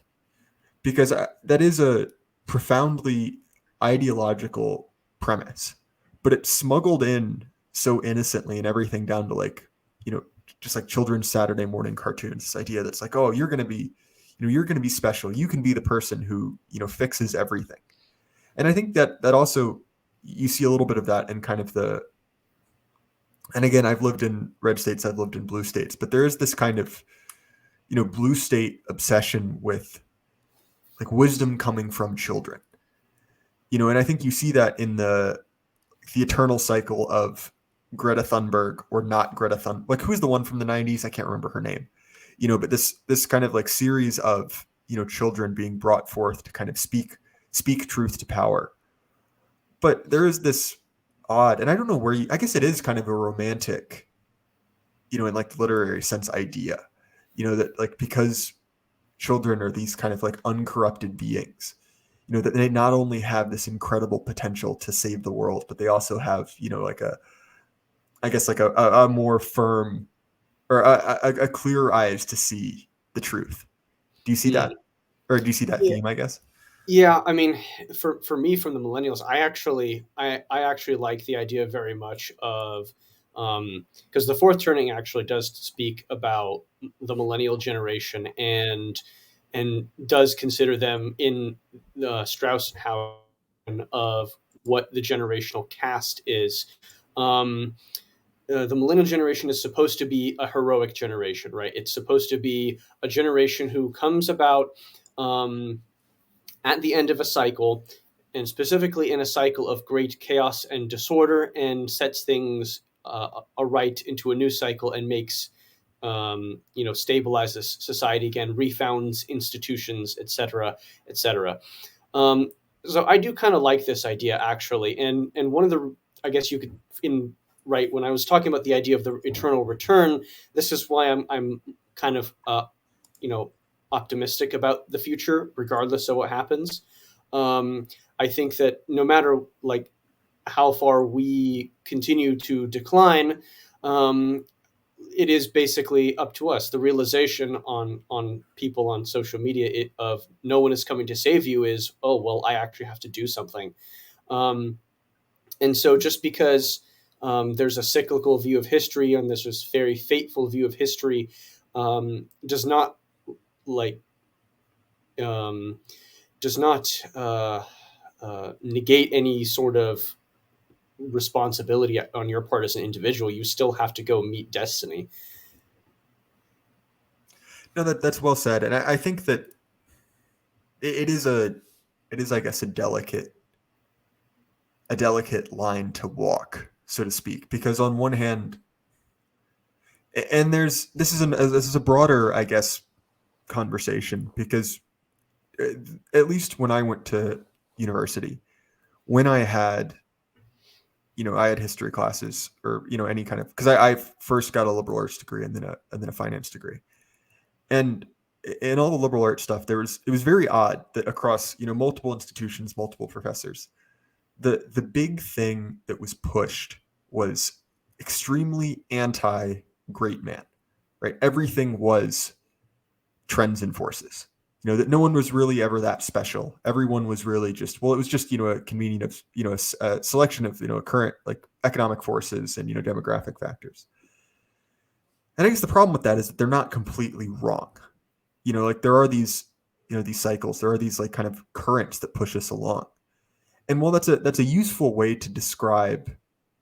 because that is a profoundly ideological premise, but it's smuggled in so innocently, and everything down to like, just like children's Saturday morning cartoons, this idea that's like, oh, you're going to be, you're going to be special. You can be the person who, fixes everything. And I think that also, you see a little bit of that in kind of and again, I've lived in red states, I've lived in blue states, but there is this kind of, blue state obsession with like wisdom coming from children, and I think you see that in the eternal cycle of Greta Thunberg or not Greta Thunberg. Like, who's the one from the 90s? I can't remember her name, but this kind of like series of, children being brought forth to kind of speak truth to power. But there is this odd, and I don't know where I guess it is kind of a romantic, in like the literary sense idea, that like, because children are these kind of like uncorrupted beings, that they not only have this incredible potential to save the world, but they also have, like a more firm, or a clearer eyes to see the truth. Do you see that? Or do you see that Yeah. theme, I guess? Yeah, I mean, for me, from the millennials, I actually like the idea very much of, because the fourth turning actually does speak about the millennial generation, and does consider them in the Strauss-Hausen of what the generational caste is. Um, the millennial generation is supposed to be a heroic generation, right? It's supposed to be a generation who comes about at the end of a cycle, and specifically in a cycle of great chaos and disorder, and sets things aright into a new cycle, and makes stabilizes society again, refounds institutions, etc., etc. So I do kind of like this idea, actually, and one of the, I guess you could, in right, when I was talking about the idea of the eternal return, this is why I'm kind of you know optimistic about the future, regardless of what happens. I think that no matter like how far we continue to decline, it is basically up to us. The realization on people on social media of no one is coming to save you is, oh well, I actually have to do something. And so just because there's a cyclical view of history, and there's this very fateful view of history, does not like does not negate any sort of responsibility on your part as an individual. You still have to go meet destiny. No, that's well said, and I think that it is I guess a delicate line to walk, so to speak, because on one hand, and this is a broader, I guess, conversation, because at least when I went to university, when I had history classes, or any kind of, because I first got a liberal arts degree, and then a finance degree, and in all the liberal arts stuff, it was very odd that across multiple institutions, multiple professors, the big thing that was pushed was extremely anti great man, right? Everything was trends and forces. That no one was really ever that special. Everyone was really just, well, it was just a convenient of a selection of current like economic forces and demographic factors. And I guess the problem with that is that they're not completely wrong. Like there are these, these cycles, there are these like kind of currents that push us along. And while that's a useful way to describe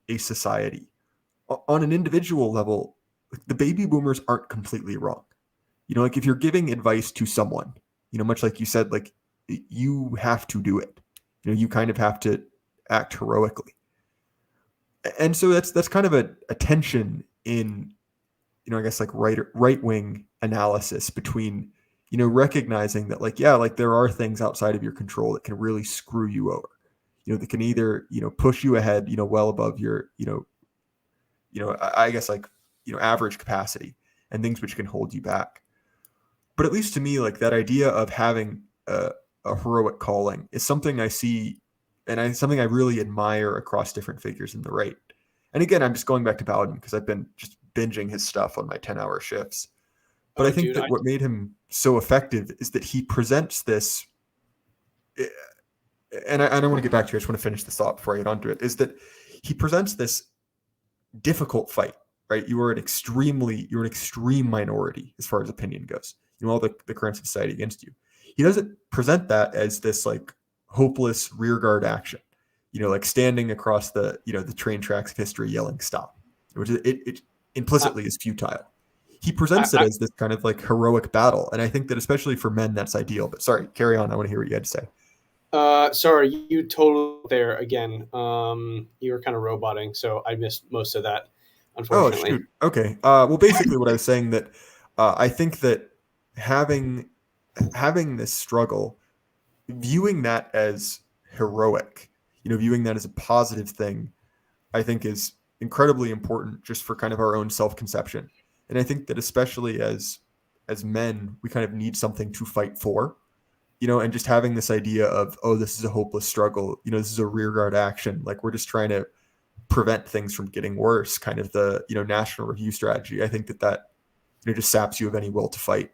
a society, on an individual level, the baby boomers aren't completely wrong. Like if you're giving advice to someone, much like you said, like you have to do it. You kind of have to act heroically. And so that's kind of a tension in, I guess like right wing analysis between, recognizing that like, yeah, like there are things outside of your control that can really screw you over, that can either, push you ahead, well above your, I guess like, average capacity, and things which can hold you back. But at least to me, like that idea of having a heroic calling is something I see, and something I really admire across different figures in the right. And again, I'm just going back to Bowden because I've been just binging his stuff on my 10-hour shifts. But I think that what made him so effective is that he presents this, and I don't want to get back to it, I just want to finish this thought before I get onto it, is that he presents this difficult fight, right? You're an extreme minority as far as opinion goes. All the current society against you. He doesn't present that as this like hopeless rearguard action, like standing across the, the train tracks of history yelling stop, which it implicitly is futile. He presents it as this kind of like heroic battle. And I think that especially for men, that's ideal. But sorry, carry on. I want to hear what you had to say. Sorry, you totally there again. You were kind of roboting, so I missed most of that, unfortunately. Oh, shoot. Okay. Well, basically what I was saying that I think that having this struggle, viewing that as heroic, viewing that as a positive thing, I think is incredibly important just for kind of our own self-conception. And I think that especially as men, we kind of need something to fight for, and just having this idea of, oh, this is a hopeless struggle, this is a rearguard action, like we're just trying to prevent things from getting worse, kind of the, National Review strategy. I think that just saps you of any will to fight.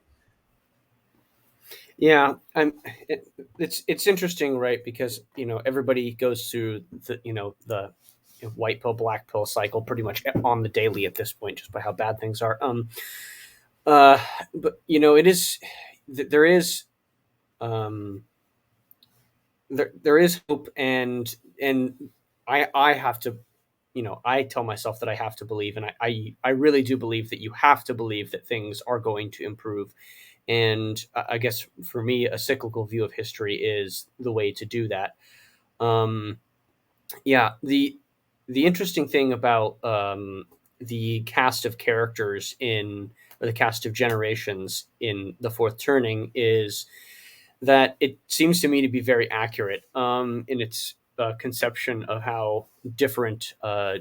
Yeah, it's interesting, right? Because everybody goes through the the white pill, black pill cycle pretty much on the daily at this point, just by how bad things are. But it is there is there is hope, and I have to, I tell myself that I have to believe, and I really do believe that you have to believe that things are going to improve. And I guess for me, a cyclical view of history is the way to do that. Yeah, the interesting thing about the cast of characters or the cast of generations in the Fourth Turning is that it seems to me to be very accurate in its conception of how different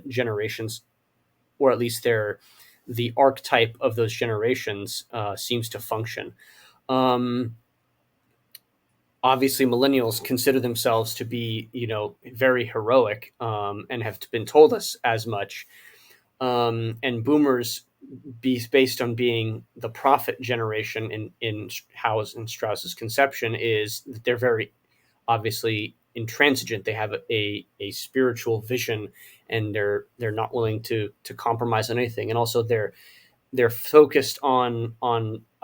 generations, or at least the archetype of those generations, seems to function. Obviously, millennials consider themselves to be, very heroic, and have been told us as much. And boomers, based on being the prophet generation in Howes and Strauss's conception, is that they're very obviously intransigent. They have a spiritual vision, and they're not willing to compromise on anything. And also they're focused on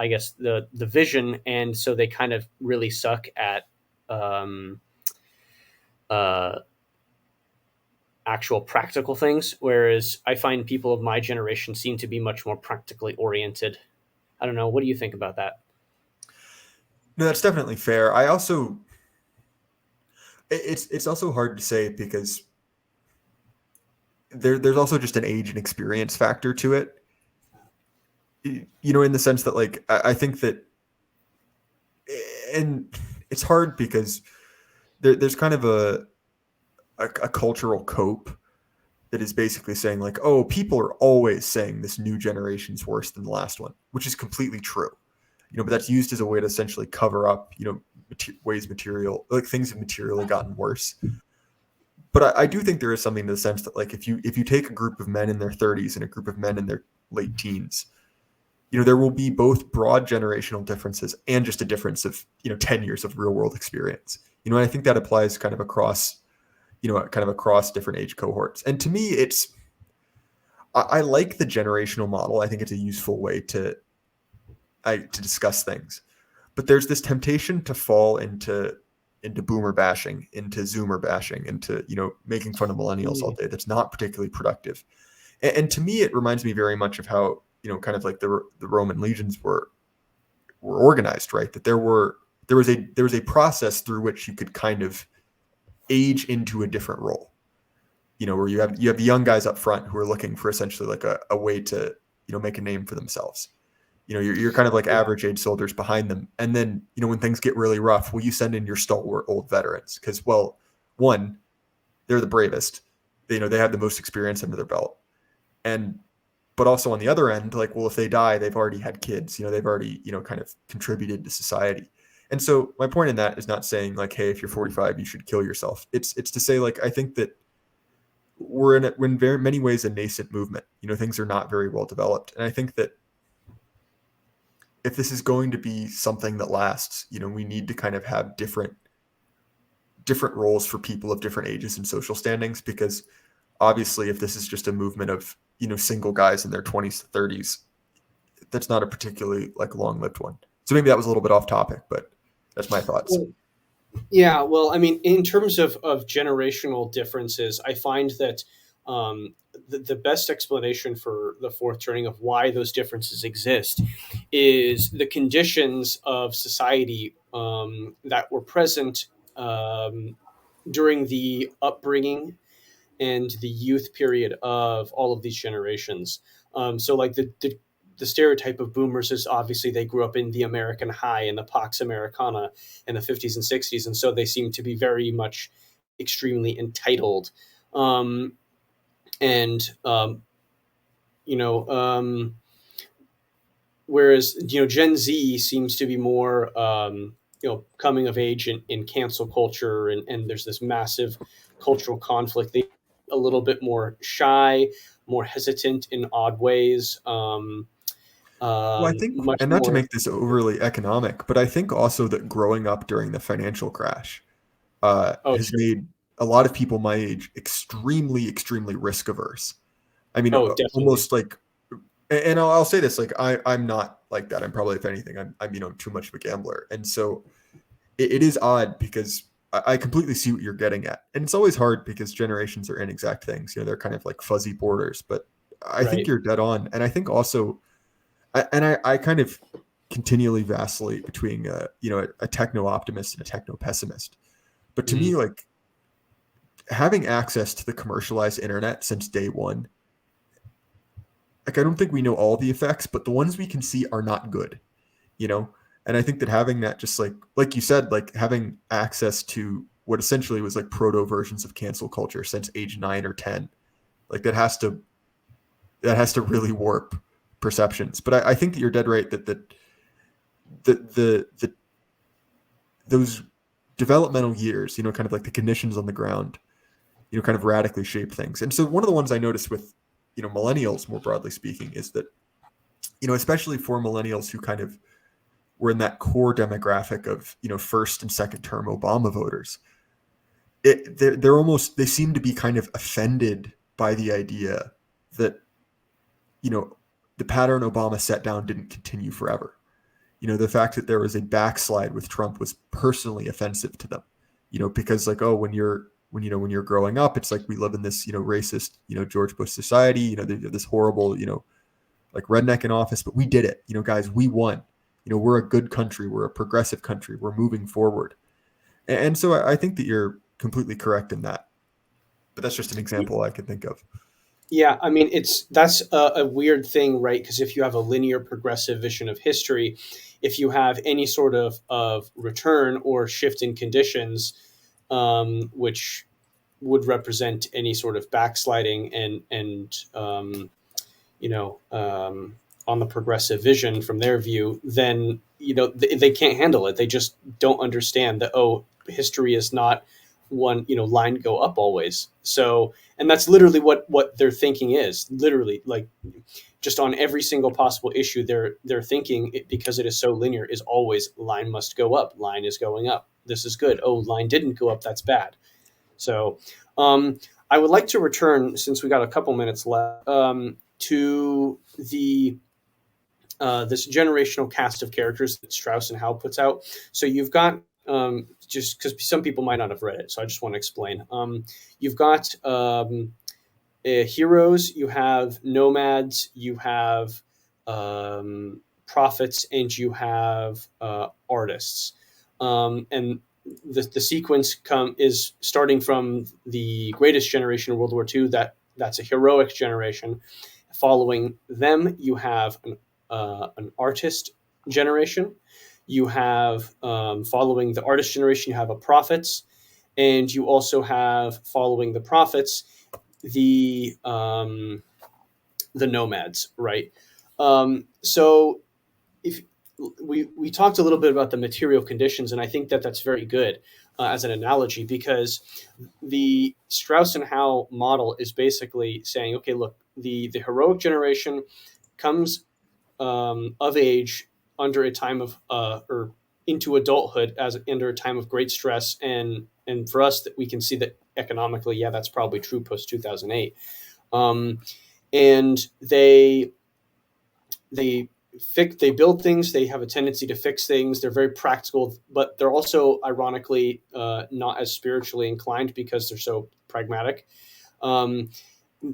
I guess the vision, and so they kind of really suck at actual practical things, whereas I find people of my generation seem to be much more practically oriented. I don't know. What do you think about that? No, that's definitely fair. I also, it's also hard to say because there's also just an age and experience factor to it. In the sense that like I think that, and it's hard because there's kind of a cultural cope that is basically saying like, oh, people are always saying this new generation's worse than the last one, which is completely true. But that's used as a way to essentially cover up, ways material, like things have materially gotten worse. But I do think there is something to the sense that like if you take a group of men in their 30s and a group of men in their late teens, there will be both broad generational differences and just a difference of 10 years of real world experience. And I think that applies kind of across different age cohorts. And to me, I like the generational model. I think it's a useful way to discuss things. But there's this temptation to fall into boomer bashing, into zoomer bashing, into making fun of millennials all day. That's not particularly productive. And to me, it reminds me very much of how kind of like the Roman legions were organized, right? That there was a process through which you could kind of age into a different role. Where you have the young guys up front who are looking for essentially like a way to make a name for themselves. You're kind of like average age soldiers behind them, and then when things get really rough, well, you send in your stalwart old veterans because, well, one, they're the bravest. They have the most experience under their belt, but also on the other end, like, well, if they die, they've already had kids. They've already kind of contributed to society. And so my point in that is not saying like, hey, if you're 45, you should kill yourself. It's to say like I think that we're in very many ways a nascent movement. Things are not very well developed, and I think that if this is going to be something that lasts, we need to kind of have different roles for people of different ages and social standings, because obviously if this is just a movement of, single guys in their 20s to 30s, that's not a particularly like long-lived one. So maybe that was a little bit off topic, but that's my thoughts. Yeah, well, I mean, in terms of generational differences, I find that the best explanation for the fourth turning of why those differences exist is the conditions of society that were present during the upbringing and the youth period of all of these generations. So, like the stereotype of boomers is obviously they grew up in the American high and the Pax Americana in the 50s and 60s. And so they seem to be very much extremely entitled. And, whereas, Gen Z seems to be more, coming of age in cancel culture. And there's this massive cultural conflict. They a little bit more shy, more hesitant in odd ways. Well, I think, Much and not to more. make this overly economic, but I think also that growing up during the financial crash Oh, has sure. made a lot of people my age extremely, extremely risk averse. I mean, Oh, definitely. almost like, and I'll say this, like I'm not like that. I'm probably, if anything, I'm too much of a gambler, and so it is odd because I completely see what you're getting at, and it's always hard because generations are inexact things. They're kind of like fuzzy borders, but I think Right. you're dead on, and I think also, I kind of continually vacillate between a techno optimist and a techno pessimist. But to me, Mhm. like having access to the commercialized internet since day one, like I don't think we know all the effects, but the ones we can see are not good, you know? And I think that having that, just like you said, like having access to what essentially was like proto versions of cancel culture since age 9 or 10, like that has to really warp perceptions. But I think that you're dead right that the those developmental years, kind of like the conditions on the ground, kind of radically shape things. And so one of the ones I noticed with, millennials more broadly speaking is that, especially for millennials who kind of were in that core demographic of, first and second term Obama voters, they seem to be kind of offended by the idea that, you know, the pattern Obama set down didn't continue forever. The fact that there was a backslide with Trump was personally offensive to them, because like, oh, when you're growing up, it's like we live in this, racist, George Bush society, this horrible, like redneck in office, but we did it, guys, we won, we're a good country. We're a progressive country. We're moving forward. And so I think that you're completely correct in that, but that's just an example I could think of. Yeah, I mean, that's a weird thing, right? Because if you have a linear progressive vision of history, if you have any sort of return or shift in conditions, which would represent any sort of backsliding and on the progressive vision from their view, then they can't handle it. They just don't understand that, oh, history is not one line go up always. So, and that's literally what their thinking is. Literally, like just on every single possible issue, their thinking, because it is so linear, is always line must go up. Line is going up. This is good. Oh, line didn't go up. That's bad. So, I would like to return, since we got a couple minutes left, to the this generational cast of characters that Strauss and Howe puts out. So you've got, just because some people might not have read it, so I just want to explain. You've got heroes, you have nomads, you have prophets, and you have artists. And the sequence is starting from the greatest generation of World War II. That's a heroic generation. Following them, you have an artist generation. You have, following the artist generation, you have a prophets, and you also have, following the prophets, the nomads, right? So if we talked a little bit about the material conditions, and I think that that's very good as an analogy, because the Strauss and Howe model is basically saying, okay, look, the heroic generation comes of age under a time of or into adulthood as under a time of great stress, and for us, that we can see that economically, yeah, that's probably true post 2008. And they build things. They have a tendency to fix things. They're very practical, but they're also ironically not as spiritually inclined because they're so pragmatic. And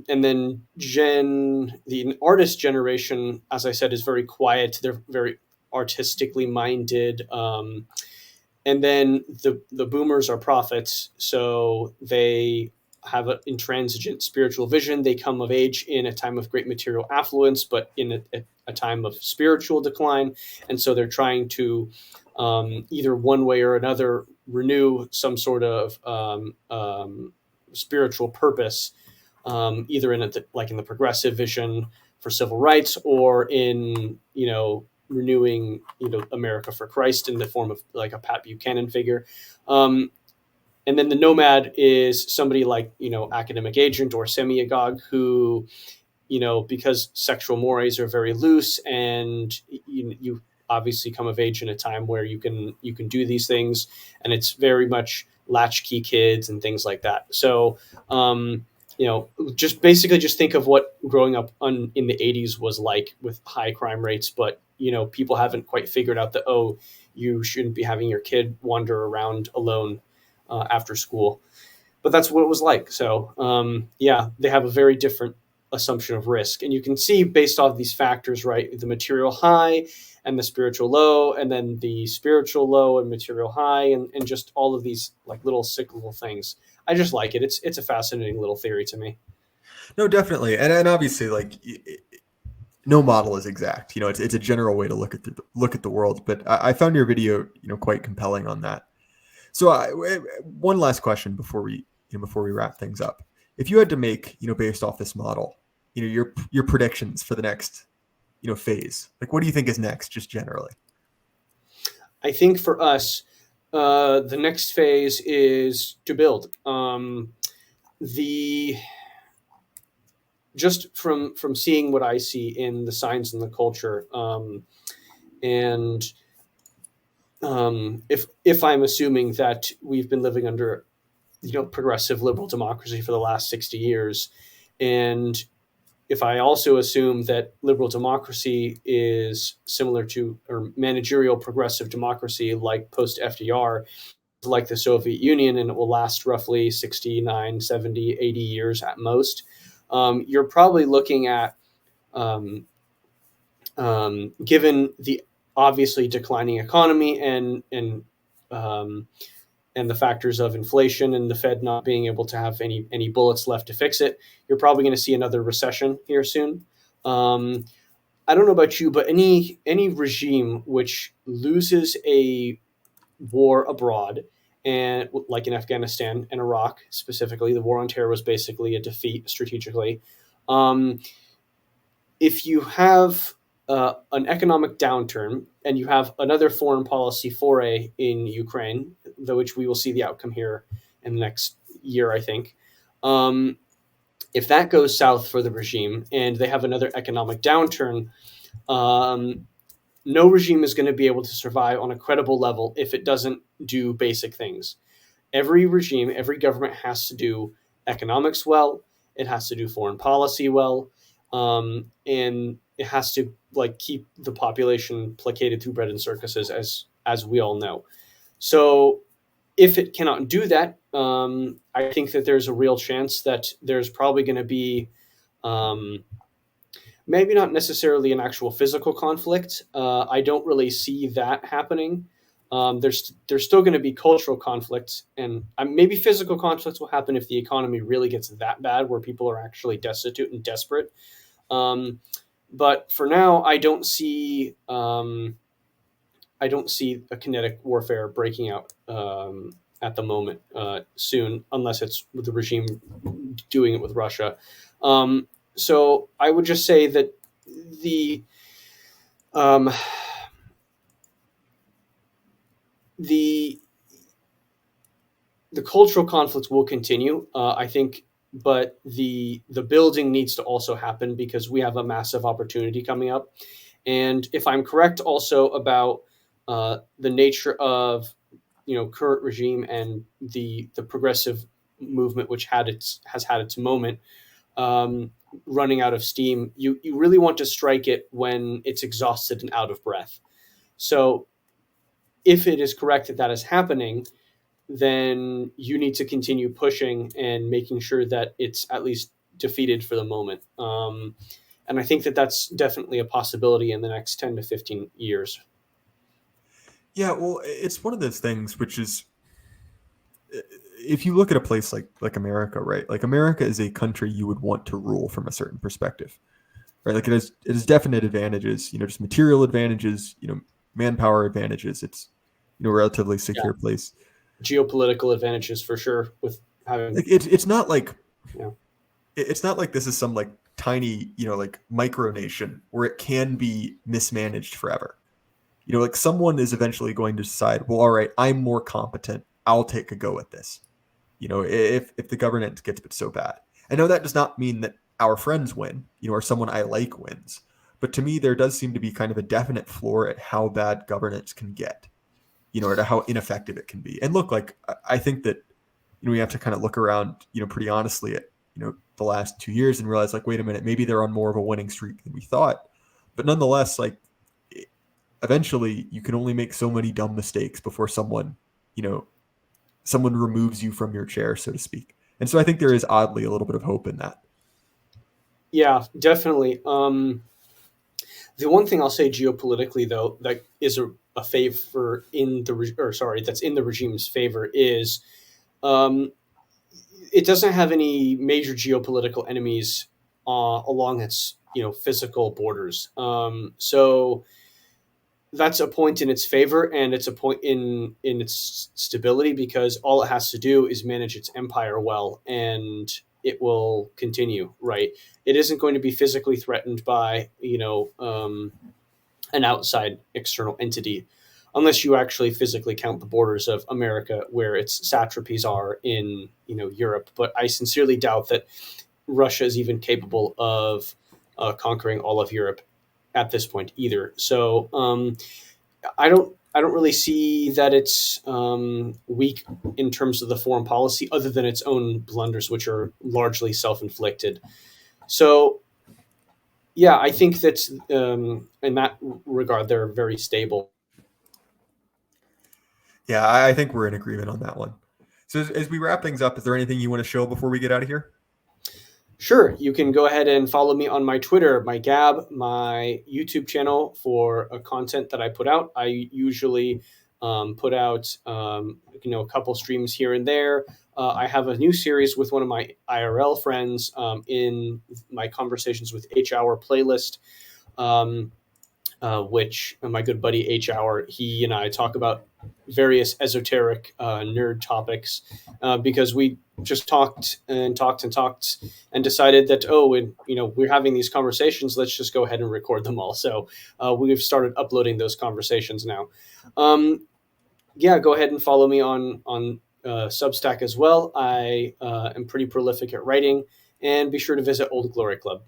then the artist generation, as I said, is very quiet. They're very artistically minded. And then the boomers are prophets, so they have an intransigent spiritual vision. They come of age in a time of great material affluence, but in a time of spiritual decline. And so they're trying to either one way or another renew some sort of spiritual purpose, either in in the progressive vision for civil rights, or in renewing America for Christ in the form of like a Pat Buchanan figure. And then the nomad is somebody like Academic Agent or Semiagog, who because sexual mores are very loose, and you obviously come of age in a time where you can do these things, and it's very much latchkey kids and things like that. So just basically just think of what growing up in the 80s was like, with high crime rates, but people haven't quite figured out that, oh, you shouldn't be having your kid wander around alone after school. But that's what it was like. So they have a very different assumption of risk, and you can see based off these factors, right, the material high and the spiritual low, and then the spiritual low and material high, and just all of these like little cyclical things. I just like it. It's a fascinating little theory to me. No, definitely, and obviously, like, no model is exact. It's a general way to look at the world. But I found your video quite compelling on that. So one last question before we wrap things up. If you had to make based off this model, your predictions for the next phase, like, what do you think is next, just generally? I think for us, the next phase is to build. Just from seeing what I see in the signs and the culture, and if I'm assuming that we've been living under progressive liberal democracy for the last 60 years, and if I also assume that liberal democracy is similar to, or managerial progressive democracy like post FDR, like the Soviet Union, and it will last roughly 69, 70, 80 years at most, you're probably looking at, given the obviously declining economy and the factors of inflation and the Fed not being able to have any bullets left to fix it, you're probably going to see another recession here soon. I don't know about you, but any regime which loses a war abroad, and like in Afghanistan and Iraq specifically, the war on terror was basically a defeat strategically. If you have an economic downturn and you have another foreign policy foray in Ukraine, which we will see the outcome here in the next year, I think. If that goes south for the regime and they have another economic downturn, no regime is going to be able to survive on a credible level if it doesn't do basic things. Every regime, every government has to do economics well. It has to do foreign policy well, and it has to like keep the population placated through bread and circuses, as we all know. So if it cannot do that, I think that there's a real chance that there's probably going to be maybe not necessarily an actual physical conflict. I don't really see that happening. There's still going to be cultural conflicts, and maybe physical conflicts will happen if the economy really gets that bad, where people are actually destitute and desperate. But for now, I don't see a kinetic warfare breaking out at the moment soon, unless it's with the regime doing it with Russia. So I would just say that the um, the the cultural conflicts will continue, I think, but the building needs to also happen because we have a massive opportunity coming up. And if I'm correct, also about the nature of current regime and the progressive movement, which has had its moment, um, running out of steam, you really want to strike it when it's exhausted and out of breath. So if it is correct that that is happening, then you need to continue pushing and making sure that it's at least defeated for the moment. And I think that that's definitely a possibility in the next 10 to 15 years. Yeah, well, it's one of those things which is, if you look at a place like America, right? Like America is a country you would want to rule from a certain perspective, right? Like it has definite advantages, just material advantages, manpower advantages. It's a relatively secure place. Geopolitical advantages for sure with having Like it's not like yeah. it's not like this is some like tiny, like micronation where it can be mismanaged forever. Like someone is eventually going to decide, well, all right, I'm more competent. I'll take a go at this. If the governance gets so bad. I know that does not mean that our friends win, or someone I like wins. But to me, there does seem to be kind of a definite floor at how bad governance can get, or to how ineffective it can be. And look, like I think that we have to kind of look around, pretty honestly at the last 2 years and realize, like, wait a minute, maybe they're on more of a winning streak than we thought. But nonetheless, like, eventually you can only make so many dumb mistakes before someone removes you from your chair, so to speak. And so I think there is oddly a little bit of hope in that. Yeah, definitely. The one thing I'll say geopolitically, though, that is a favor that's in the regime's favor is it doesn't have any major geopolitical enemies along its physical borders. So that's a point in its favor, and it's a point in its stability, because all it has to do is manage its empire well, and it will continue. Right? It isn't going to be physically threatened by an outside external entity, unless you actually physically count the borders of America where its satrapies are in Europe. But I sincerely doubt that Russia is even capable of conquering all of Europe at this point either. So I don't really see that it's weak in terms of the foreign policy, other than its own blunders, which are largely self-inflicted. So yeah, I think that in that regard, they're very stable. Yeah, I think we're in agreement on that one. So as we wrap things up, is there anything you want to show before we get out of here? Sure, you can go ahead and follow me on my Twitter, my Gab, my YouTube channel for content that I put out. I usually put out a couple streams here and there. I have a new series with one of my IRL friends in my Conversations with H Hour playlist, which my good buddy H Hour, he and I talk about various esoteric nerd topics because we just talked and decided that we're having these conversations, let's just go ahead and record them all. So we've started uploading those conversations now. Go ahead and follow me on Substack as well. I am pretty prolific at writing, and be sure to visit Old Glory Club.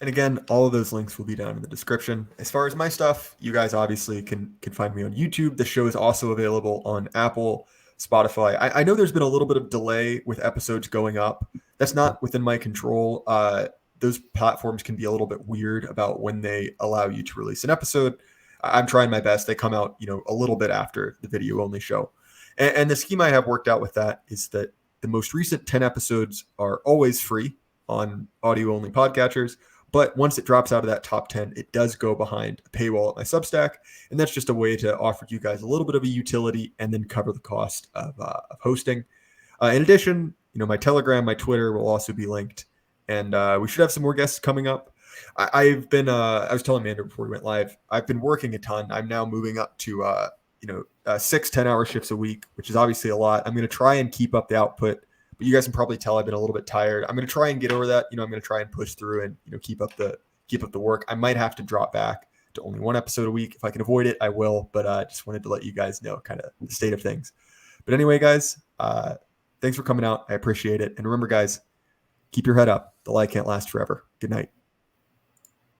And again, all of those links will be down in the description. As far as my stuff, you guys obviously can find me on YouTube. The show is also available on Apple Spotify. I know there's been a little bit of delay with episodes going up. That's not within my control. Those platforms can be a little bit weird about when they allow you to release an episode. I'm trying my best. They come out, a little bit after the video only show. And the scheme I have worked out with that is that the most recent 10 episodes are always free on audio only podcatchers. But once it drops out of that top 10, it does go behind a paywall at my Substack. And that's just a way to offer you guys a little bit of a utility and then cover the cost of hosting. In addition, my Telegram, my Twitter will also be linked. And we should have some more guests coming up. I've been, I was telling Amanda before we went live, I've been working a ton. I'm now moving up to, 6 10-hour shifts a week, which is obviously a lot. I'm going to try and keep up the output, but you guys can probably tell I've been a little bit tired. I'm going to try and get over that. I'm going to try and push through and, keep up the work. I might have to drop back to only 1 episode a week. If I can avoid it, I will, but I just wanted to let you guys know kind of the state of things. But anyway, guys, thanks for coming out. I appreciate it. And remember, guys, keep your head up. The light can't last forever. Good night.